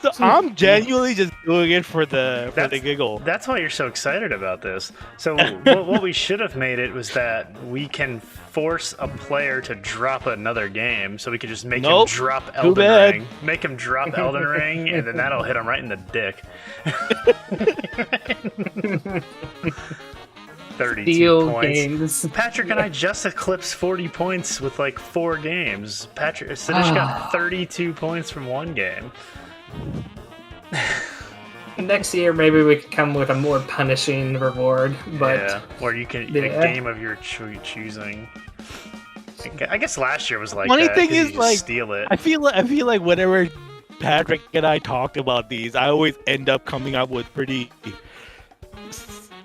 So I'm genuinely just doing it for the giggle. That's why you're so excited about this. So what we should have made it was that we can force a player to drop another game, so we could just make him drop Elden Ring. Make him drop Elden Ring, and then that'll hit him right in the dick. 32 Steel points. games. Patrick and I just eclipsed 40 points with like 4 games. Siddish got 32 points from 1 game. Next year, maybe we could come with a more punishing reward, but yeah, or you can a game of your choosing. I guess last year was like funny that, thing is, you like, steal it. I feel like whenever Patrick and I talked about these, I always end up coming up with pretty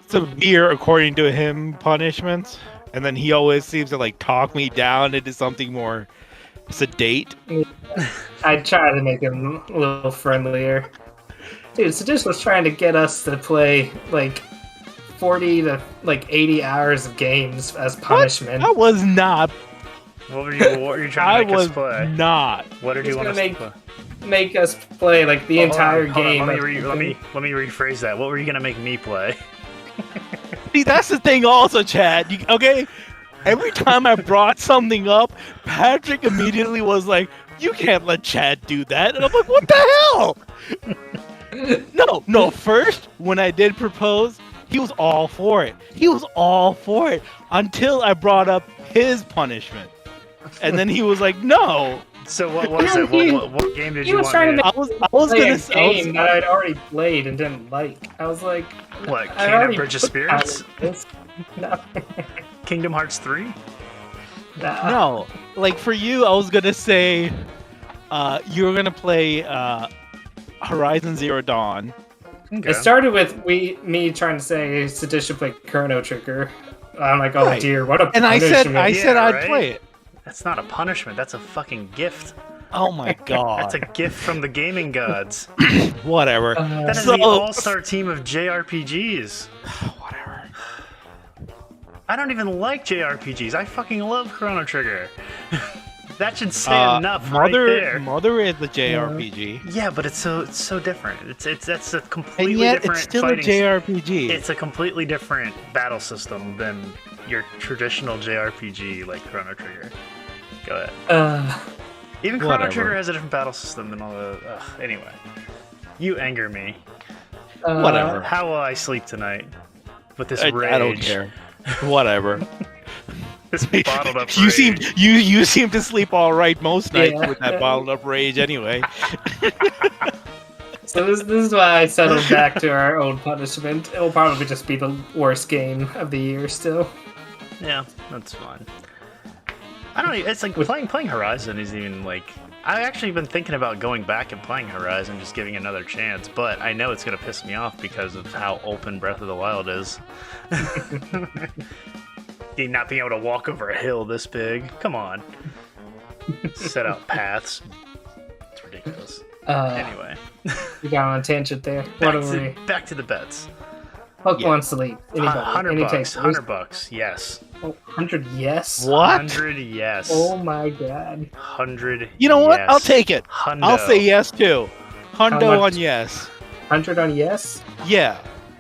severe, according to him, punishments, and then he always seems to like talk me down into something more sedate. I try to make him a little friendlier. Dude, Siddish was trying to get us to play like 40 to like 80 hours of games as punishment. I was not. What were you trying to make us play? Not. What did you want us to play? Make us play like the entire game. Let me rephrase that. What were you gonna make me play? See, that's the thing also, Chad. Okay? Every time I brought something up, Patrick immediately was like, you can't let Chad do that. And I'm like, what the hell? No, first, when I did propose, he was all for it. Until I brought up his punishment. And then he was like, no. So what was it? What game did you want me to... I was going to say a game that I'd already played and didn't like. I was like... What, Kingdom Bridge of Spirits? No. Kingdom Hearts 3? No. Like, for you, I was going to say you were going to play Horizon Zero Dawn. Okay. It started with me trying to say Siddish should play Chrono Trigger. I'm like, oh dear, what a punishment. And I said I'd play it. That's not a punishment, that's a fucking gift. Oh my god. That's a gift from the gaming gods. Whatever. That is the all-star team of JRPGs. Whatever. I don't even like JRPGs. I fucking love Chrono Trigger. That should say enough right there. Mother is the JRPG. Yeah, but it's so different. That's a completely and yet different. It's still a JRPG. It's a completely different battle system than your traditional JRPG like Chrono Trigger. Go ahead. Even Chrono Trigger has a different battle system than all the. Anyway, you anger me. Whatever. How will I sleep tonight with this rage? I don't care. Whatever. This bottled up you rage. You seem to sleep all right most nights with that bottled up rage anyway. So this is why I settled back to our old punishment. It'll probably just be the worst game of the year still. Yeah, that's fine. I don't know, it's like playing Horizon is even like... I've actually been thinking about going back and playing Horizon, just giving it another chance, but I know it's going to piss me off because of how open Breath of the Wild is. Not being able to walk over a hill this big. Come on. Set out paths. It's ridiculous. Anyway. We got on a tangent there. Back to the bets. Pokemon Sleep. $100, yes. Oh, 100 yes? What? 100 yes. Oh my god. 100 You know what? yes. I'll take it. Hundo. I'll say yes too. Hundo on yes. 100 on yes? Yeah.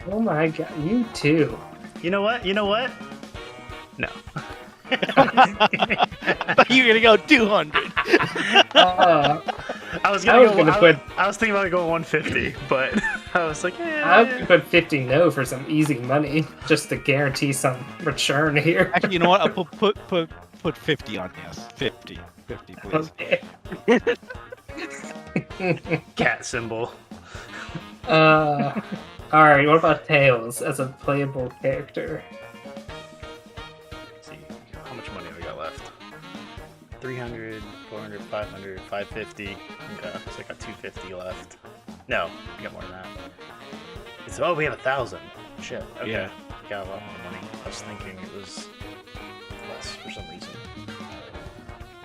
Oh my god, you too. You know what? No. I thought you were gonna go 200. I was thinking about going 150, but I was like, I would put 50 no for some easy money, just to guarantee some return here. Actually, you know what? I'll put 50 on yes. 50, please. Okay. Cat symbol. All right. What about Tails as a playable character? 300, 400, 500, 550. Okay, so I got 250 left. No, we got more than that. We have 1,000. Shit. Okay. Yeah. Got a lot more money. I was thinking it was less for some reason.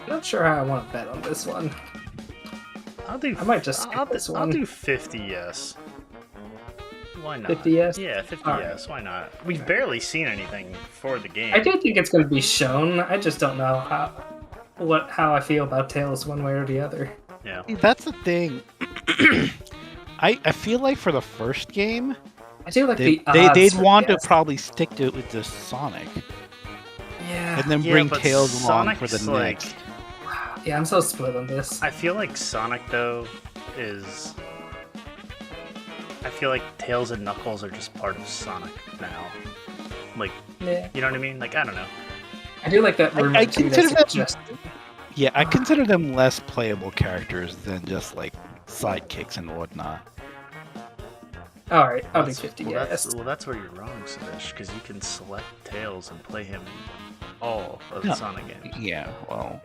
I'm not sure how I want to bet on this one. I might just skip this one. I'll do 50 yes. Why not? 50 yes? Yeah, 50 All yes. Why not? We've barely seen anything for the game. I do think it's going to be shown. I just don't know how I feel about Tails one way or the other. Yeah. That's the thing. I feel like for the first game, I feel like they'd want to probably stick to it with the Sonic. Yeah. And then bring Tails along for the next. Yeah, I'm so split on this. I feel like Sonic, though, is... I feel like Tails and Knuckles are just part of Sonic now. Like, yeah. You know what I mean? Like, I don't know. I do like that rumor, too, that suggested. Yeah, I consider them less playable characters than just, like, sidekicks and whatnot. Alright, I'll do 50 yes. That's where you're wrong, Sadish, because you can select Tails and play him all of the Sonic games. Yeah, well...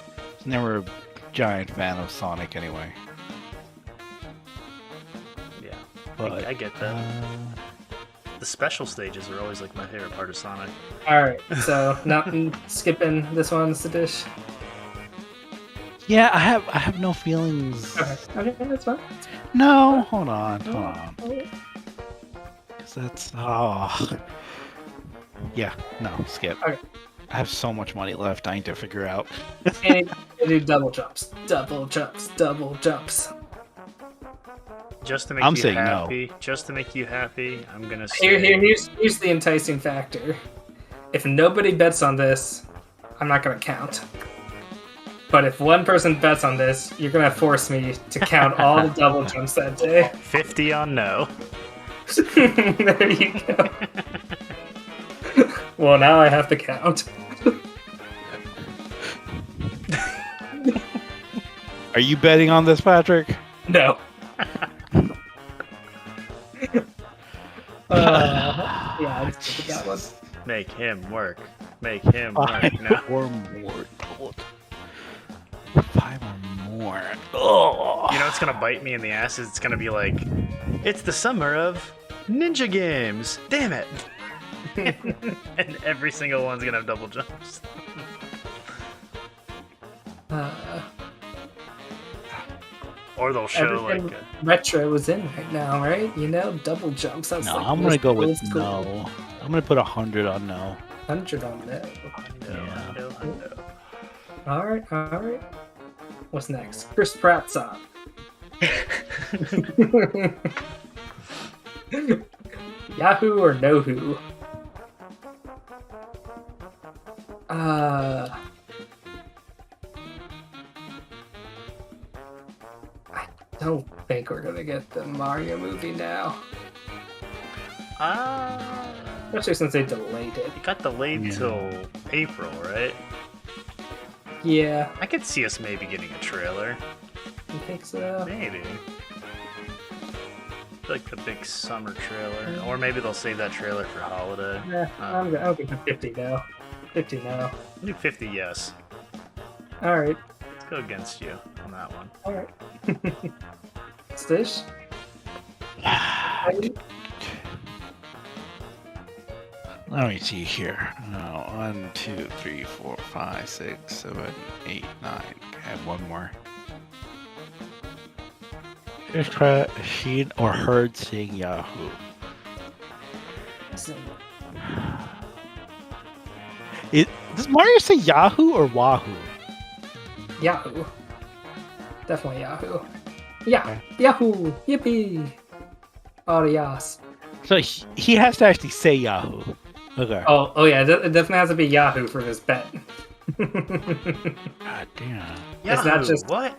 I was never a giant fan of Sonic anyway. Yeah, but, I get that. The special stages are always like my favorite part of Sonic. Alright, so not skipping this one, Sadish. Yeah, I have no feelings. Okay, that's fine. No, hold on. Because that's yeah, no, skip. Okay. I have so much money left. I need to figure out. And you do double jumps. Just to make I'm you saying happy. no. Just to make you happy, I'm gonna say. Here's the enticing factor. If nobody bets on this, I'm not gonna count. But if one person bets on this, you're gonna force me to count all the double jumps that day. 50 on no. There you go. Well, now I have to count. Are you betting on this, Patrick? No. Yeah, I just that one. Make him work. Make him work. No. Or more. 5 or more. Oh. You know what's gonna bite me in the ass? It's gonna be like, it's the summer of ninja games. Damn it! And every single one's gonna have double jumps. Or they'll show like retro was in right now, right? You know, double jumps. That's no, like I'm gonna go with cool. no. I'm gonna put 100 on no. 100 on no. Hundo. All right. What's next? Chris Pratt song. Yahoo or no who? I don't think we're gonna get the Mario movie now. Especially since they delayed it. It got delayed till April, right? Yeah. I could see us maybe getting a trailer. You think so? Maybe. Like the big summer trailer. Or maybe they'll save that trailer for holiday. Yeah, I'll give it 50 now. 50 now. I'll do 50 yes. Alright. Let's go against you on that one. Alright. Stish? Let me see here. No, 1, 2, 3, 4, 5, 6, 7, 8, 9. Add one more. Just try seen or heard saying Yahoo. Does Mario say Yahoo or Wahoo? Yahoo. Definitely Yahoo. Yeah. Okay. Yahoo! Yippee! Oh, yes. So he has to actually say Yahoo. Okay. Oh yeah, it definitely has to be Yahoo for this bet. God damn. Yahoo, it's not just what?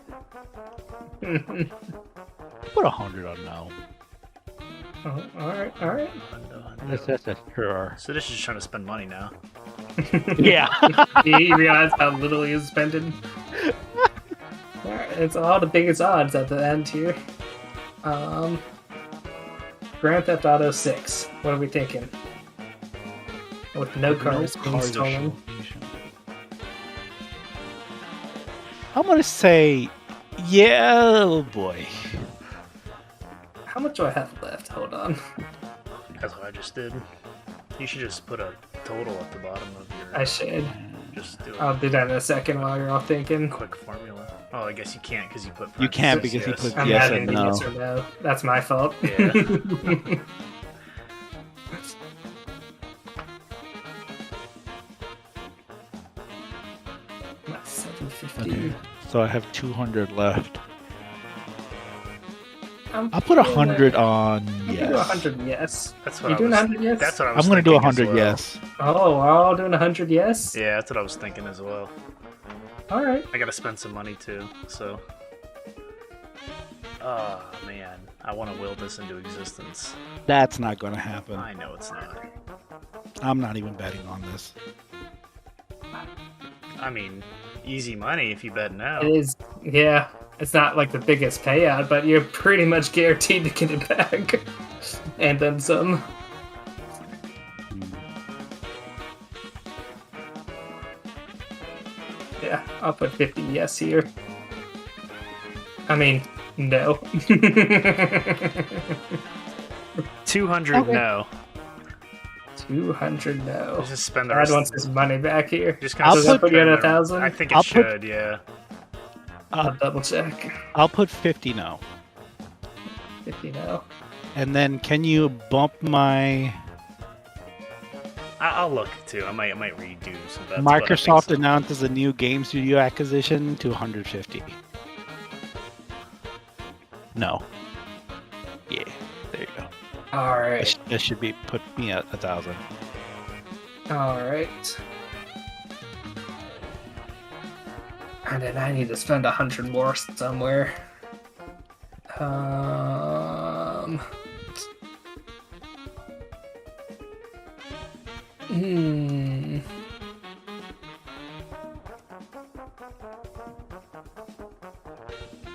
Put 100 on no. Oh, alright. That's sure. So this is just trying to spend money now. Yeah. He realized how little he was spending. Alright, it's all the biggest odds at the end here. Grand Theft Auto 6. What are we thinking? With no cars being stolen. I'm gonna say, yeah, oh boy. How much do I have left? Hold on. That's what I just did. You should just put a total at the bottom of your... I should. Just do it. I'll do that in a second while you're all thinking. Quick formula. Oh, I guess you can't because you put. You can't because you put I'm yes adding and the no. yes or no. That's my fault. Yeah. That's 750. Okay. So I have 200 left. I'm I'll put 100 on I'm gonna yes. do 100 yes. That's what You I doing was. 100 yes? That's what I was. I'm gonna do thinking 100 as well. yes. Oh, we're all doing 100 yes? Yeah, that's what I was thinking as well. Alright. I gotta spend some money too, so. Oh man, I want to will this into existence. That's not going to happen. I know it's not. I'm not even betting on this. I mean, easy money if you bet no. It is, yeah. It's not like the biggest payout, but you're pretty much guaranteed to get it back. And then some. Yeah, I'll put 50 yes here. I mean, no. 200 Okay. no. 200 no. Just spend the Brad rest. wants his money back here. Just I'll Does that put you at spend 1,000? I think it I'll should. put- Yeah. I'll double check. I'll put 50 no. 50 no. And then can you bump my I'll look too. I might redo some bets. but I think Microsoft so. announces a new game studio acquisition to 150? No. Yeah, there you go. Alright. That should be put me at 1,000. Alright. And then I need to spend 100 more somewhere. Hmm.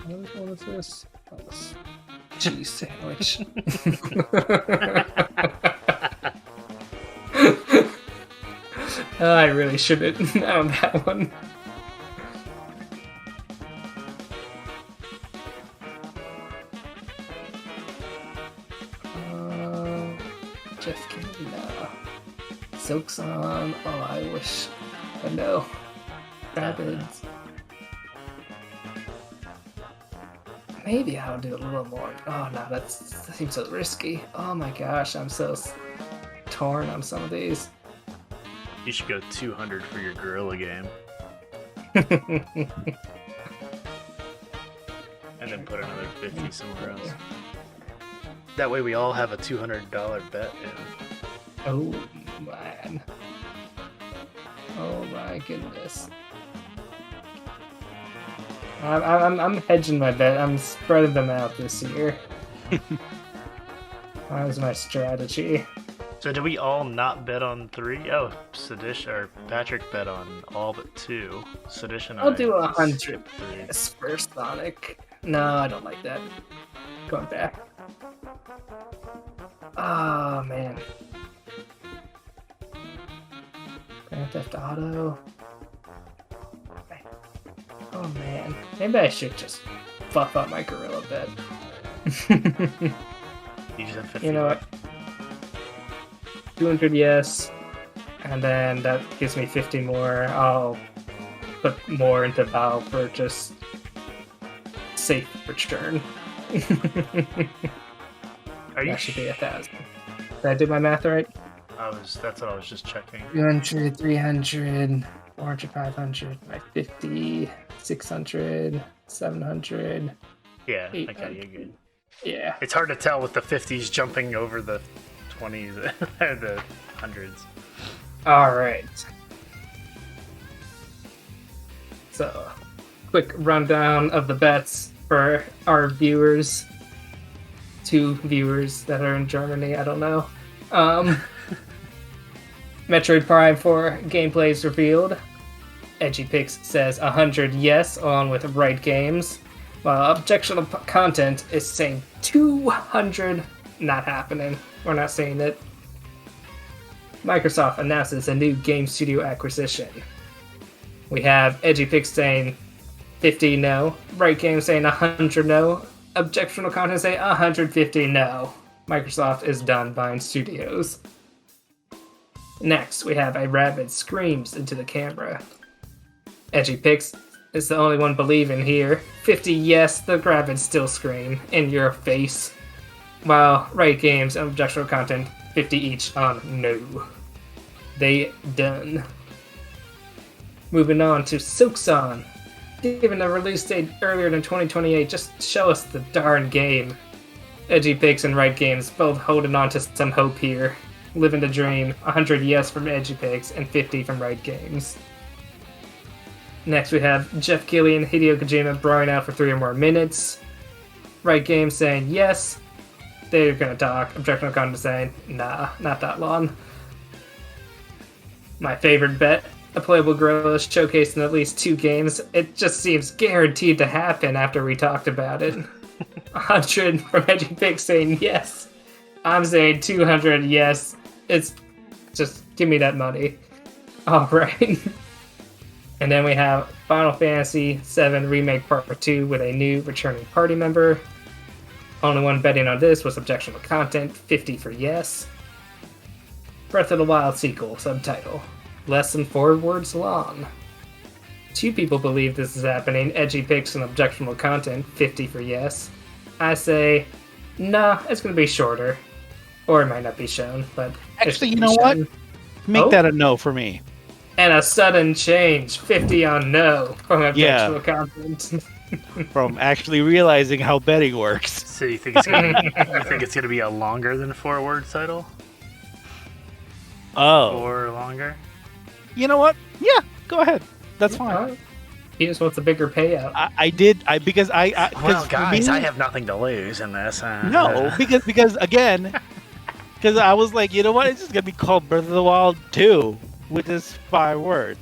What is this? Oh, this cheese sandwich. I really shouldn't have known that one. Jeff Kennedy, no. Silk's on. Oh, I wish. But no. Rabbids. Maybe I'll do a little more. Oh no, that seems so risky. Oh my gosh, I'm so torn on some of these. You should go 200 for your gorilla game, and then put another 50 somewhere else. That way, we all have a $200 bet in. Oh man. Oh my goodness. I'm hedging my bet. I'm spreading them out this year. That was my strategy. So, did we all not bet on 3? Oh, Sedition or Patrick bet on all but 2. Sedition. I'll do 100 skipped 3. yes for Sonic. No, I don't like that. Going back. Oh man. Grand Theft Auto. Oh man. Maybe I should just buff up my gorilla bet. You just have 50. You know what? 200 yes. And then that gives me 50 more. I'll put more into Vow for just safe return. Are you That should be 1,000. Did I do my math right? That's what I was just checking. 200, 300, 400, 500, 550, 600, 700. Yeah, 800. okay, you're good. Yeah. It's hard to tell with the 50s jumping over the 20s, the 100s. Alright. So, quick rundown of the bets for our viewers. 2 viewers that are in Germany, I don't know. Metroid Prime 4 gameplay is revealed. Edgy Pix says 100 yes, along with right games. While objectionable content is saying 200 not happening. We're not saying it. Microsoft announces a new game studio acquisition. We have Edgy Pix saying 50 no, right game saying 100 no, objectionable content saying 150 no. Microsoft is done buying studios. Next, we have a rabbit screams into the camera. Edgy Pix is the only one believing here. 50 yes, the rabbits still scream in your face. While Riot Games and objectionable content 50 each on no. They done. Moving on to Silksong. Given a release date earlier than 2028, just show us the darn game. Edgy Pix and Riot Games both holding on to some hope here. Living the dream. 100 yes from Edgy Pix and 50 from Riot Games. Next we have Jeff Keighley and Hideo Kojima brawling out for 3 or more minutes. Riot Games saying yes. They're gonna talk. Objectionable content saying nah, not that long. My favorite bet. A playable gorilla showcased in at least 2 games. It just seems guaranteed to happen after we talked about it. 100 from Edgy Pix saying yes. I'm saying 200 yes. It's just give me that money. Alright. And then we have Final Fantasy VII Remake Part 2 with a new returning party member. Only one betting on this was objectionable content, 50 for yes. Breath of the Wild sequel, subtitle. Less than 4 words long. 2 people believe this is happening, Edgy Pix and objectionable content, 50 for yes. I say, nah, it's going to be shorter. Or it might not be shown, but... Actually, you know what? Make that a no for me. And a sudden change, 50 on no, from objectionable content. From actually realizing how betting works. So you think it's gonna be a longer than 4 word title? Oh. Or longer? You know what? Yeah, go ahead. That's fine. He just wants a bigger payout. Well, guys, I have nothing to lose in this. No, because I was like, you know what? It's just gonna be called Breath of the Wild 2 with just 5 words.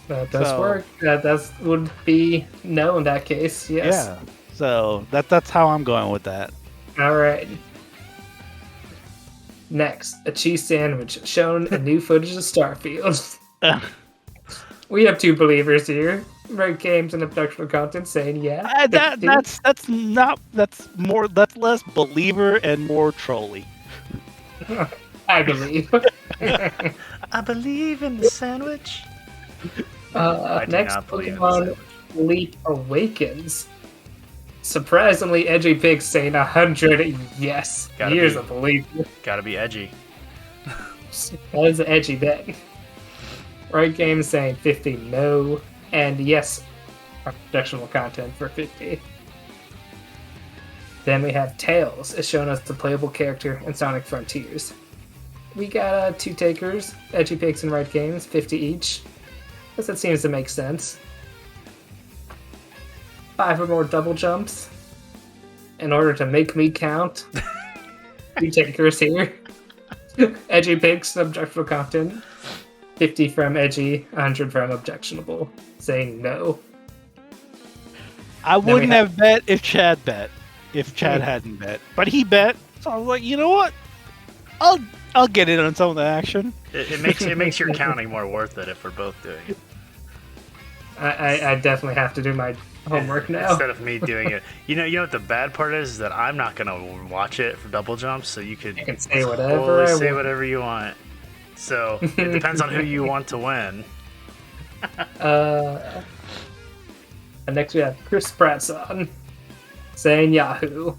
That does work. That would be no in that case. Yes. Yeah. So that's how I'm going with that. All right. Next, a cheese sandwich shown in new footage of Starfield. We have 2 believers here. Riot Games and objectionable content saying yeah. That's less believer and more trolly. I believe. I believe in the sandwich. Next, Pokemon Leap Awakens. Surprisingly, Edgy Pig saying 100 yes. Here's a believer. Gotta be edgy. That is an edgy bet. Riot Games saying 50 no, and yes, objectionable content for 50. Then we have Tails, is showing us the playable character in Sonic Frontiers. We got 2 takers, Edgy Pigs and Riot Games, 50 each. Guess that seems to make sense. 5 or more double jumps. In order to make me count. 2 takers here. Edgy Pigs, objectionable content. 50 from Edgy, 100 from objectionable. Saying no. I wouldn't have bet if Chad bet. If Chad hadn't bet. But he bet, so I was like, you know what? I'll get in on some of the action. It makes your counting more worth it if we're both doing it. I definitely have to do my homework now. Instead of me doing it. You know what the bad part is that I'm not gonna watch it for double jumps, so you can say whatever whatever you want. So it depends on who you want to win. And next we have Chris Prattson saying Yahoo.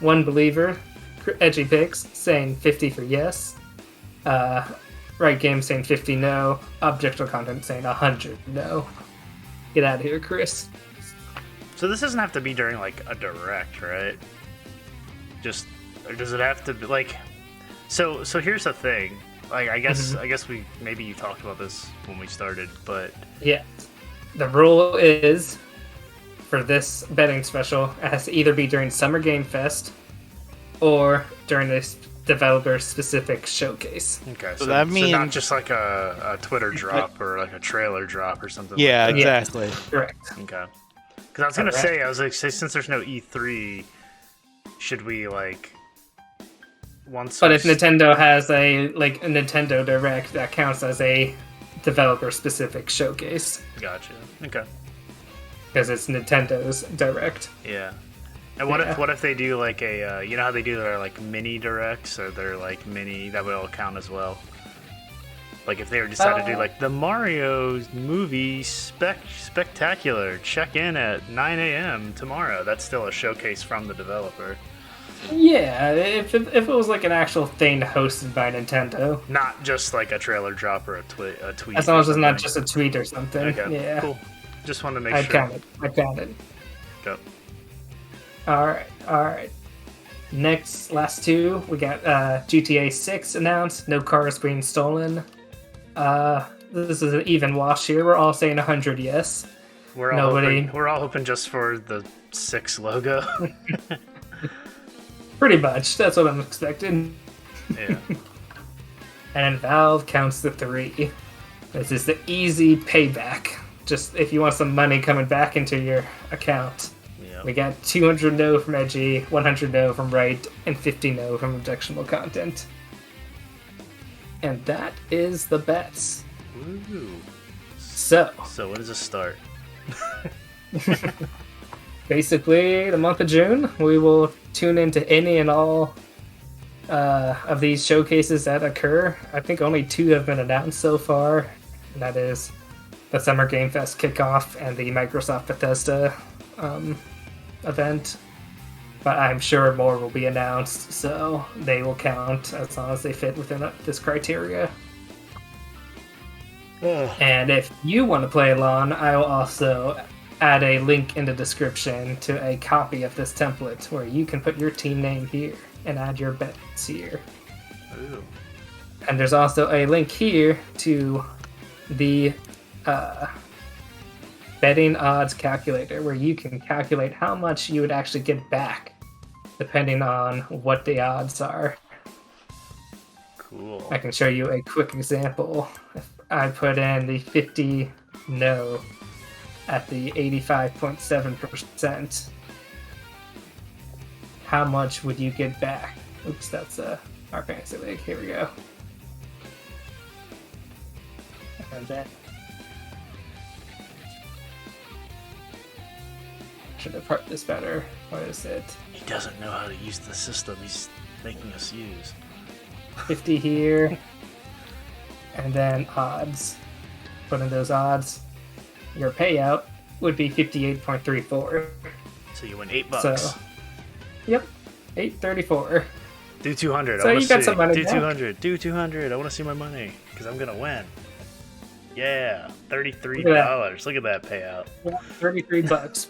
1 believer, Edgy Pix saying 50 for yes. Riot Games saying 50 no. Objectionable content saying 100 no. Get out of here, Chris. So this doesn't have to be during like a direct, right? Or does it have to be like? So here's the thing. Like I guess maybe you talked about this when we started, but yeah, the rule is for this betting special, it has to either be during Summer Game Fest or during this developer-specific showcase. Okay, so that means not just like a Twitter drop or like a trailer drop or something. Yeah, like that. Exactly. Yes, correct. Okay. Because I was gonna say, since there's no E3, should we like once? But if Nintendo has a Nintendo Direct, that counts as a developer-specific showcase. Gotcha. Okay. Because it's Nintendo's Direct. Yeah. And what if they do like a you know how they do their like mini directs or their like mini, that would all count as well? Like if they decided to do like the Mario movie spectacular, check in at 9 a.m. tomorrow. That's still a showcase from the developer. Yeah, if it was like an actual thing hosted by Nintendo. Not just like a trailer drop or a tweet. As long as it's not just a tweet or something. Okay, yeah. cool. Just wanted to make I sure. counted. Go. Alright. Last two, we got GTA 6 announced. No cars being stolen. This is an even wash here. We're all saying 100 yes. We're all hoping just for the 6 logo. Pretty much. That's what I'm expecting. Yeah. And Valve counts to 3. This is the easy payback. Just if you want some money coming back into your account. Yeah. We got 200 no from Edgy, 100 no from Right, and 50 no from objectionable content. And that is the bets. Woo. So when does this start? basically, the month of June, we will tune into any and all of these showcases that occur. I think only 2 have been announced so far, and that is the Summer Game Fest kickoff and the Microsoft Bethesda event. But I'm sure more will be announced, so they will count as long as they fit within this criteria. And if you want to play along, I will also add a link in the description to a copy of this template where you can put your team name here and add your bets here. Ooh. And there's also a link here to the betting odds calculator where you can calculate how much you would actually get back depending on what the odds are. Cool. I can show you a quick example. If I put in the 50 no at the 85.7%, how much would you get back? Oops, that's our fancy league. Here we go. And then should have part this better. What is it? He doesn't know how to use the system he's making us use. 50 here. And then odds. Put in those odds. Your payout would be 58.34. So you win $8. So, yep, 834. Do 200. So I want you to got see. some money Do back. 200. Do 200. I want to see my money because I'm gonna win. Yeah, $33. Look at that payout. $33.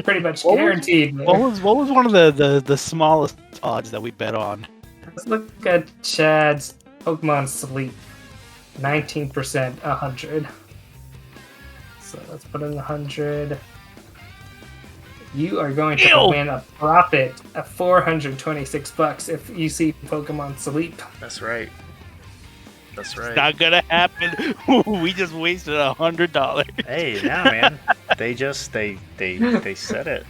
Pretty much guaranteed. What was one of the smallest odds that we bet on? Let's look at Chad's Pokemon Sleep. 19%, 100. So let's put in 100. You are going to win a profit of $426 if you see Pokemon Sleep. That's right. That's right. It's not gonna happen. We just wasted $100. Hey, now man, they said it.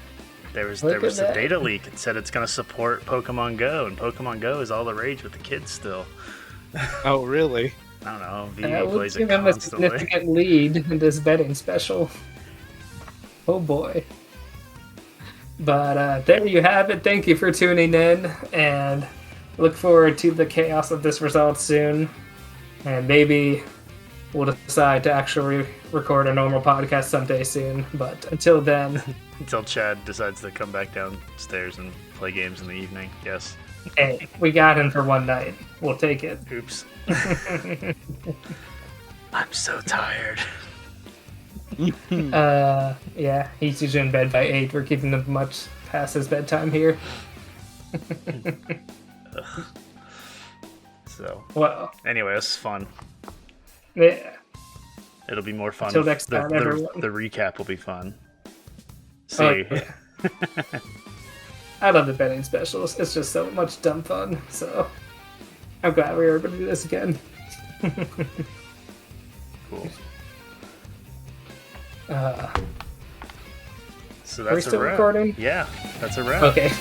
There was a data leak. It said it's gonna support Pokemon Go, and Pokemon Go is all the rage with the kids still. Oh, really? I don't know. That VA would plays give it him a constantly. significant lead in this betting special. Oh boy. But there you have it. Thank you for tuning in, and look forward to the chaos of this result soon. And maybe we'll decide to actually record a normal podcast someday soon. But until then... Until Chad decides to come back downstairs and play games in the evening. Yes. Hey, we got him for one night. We'll take it. Oops. I'm so tired. Yeah, he's usually in bed by 8. We're keeping him much past his bedtime here. So, Well, anyway, this is fun. yeah. It'll be more fun. Till next time, everyone. The recap will be fun. See. Oh, yeah. I love the betting specials. It's just so much dumb fun. So I'm glad we were able to do this again. Cool. Are So we that's still a wrap. recording? Yeah, that's a wrap. Okay.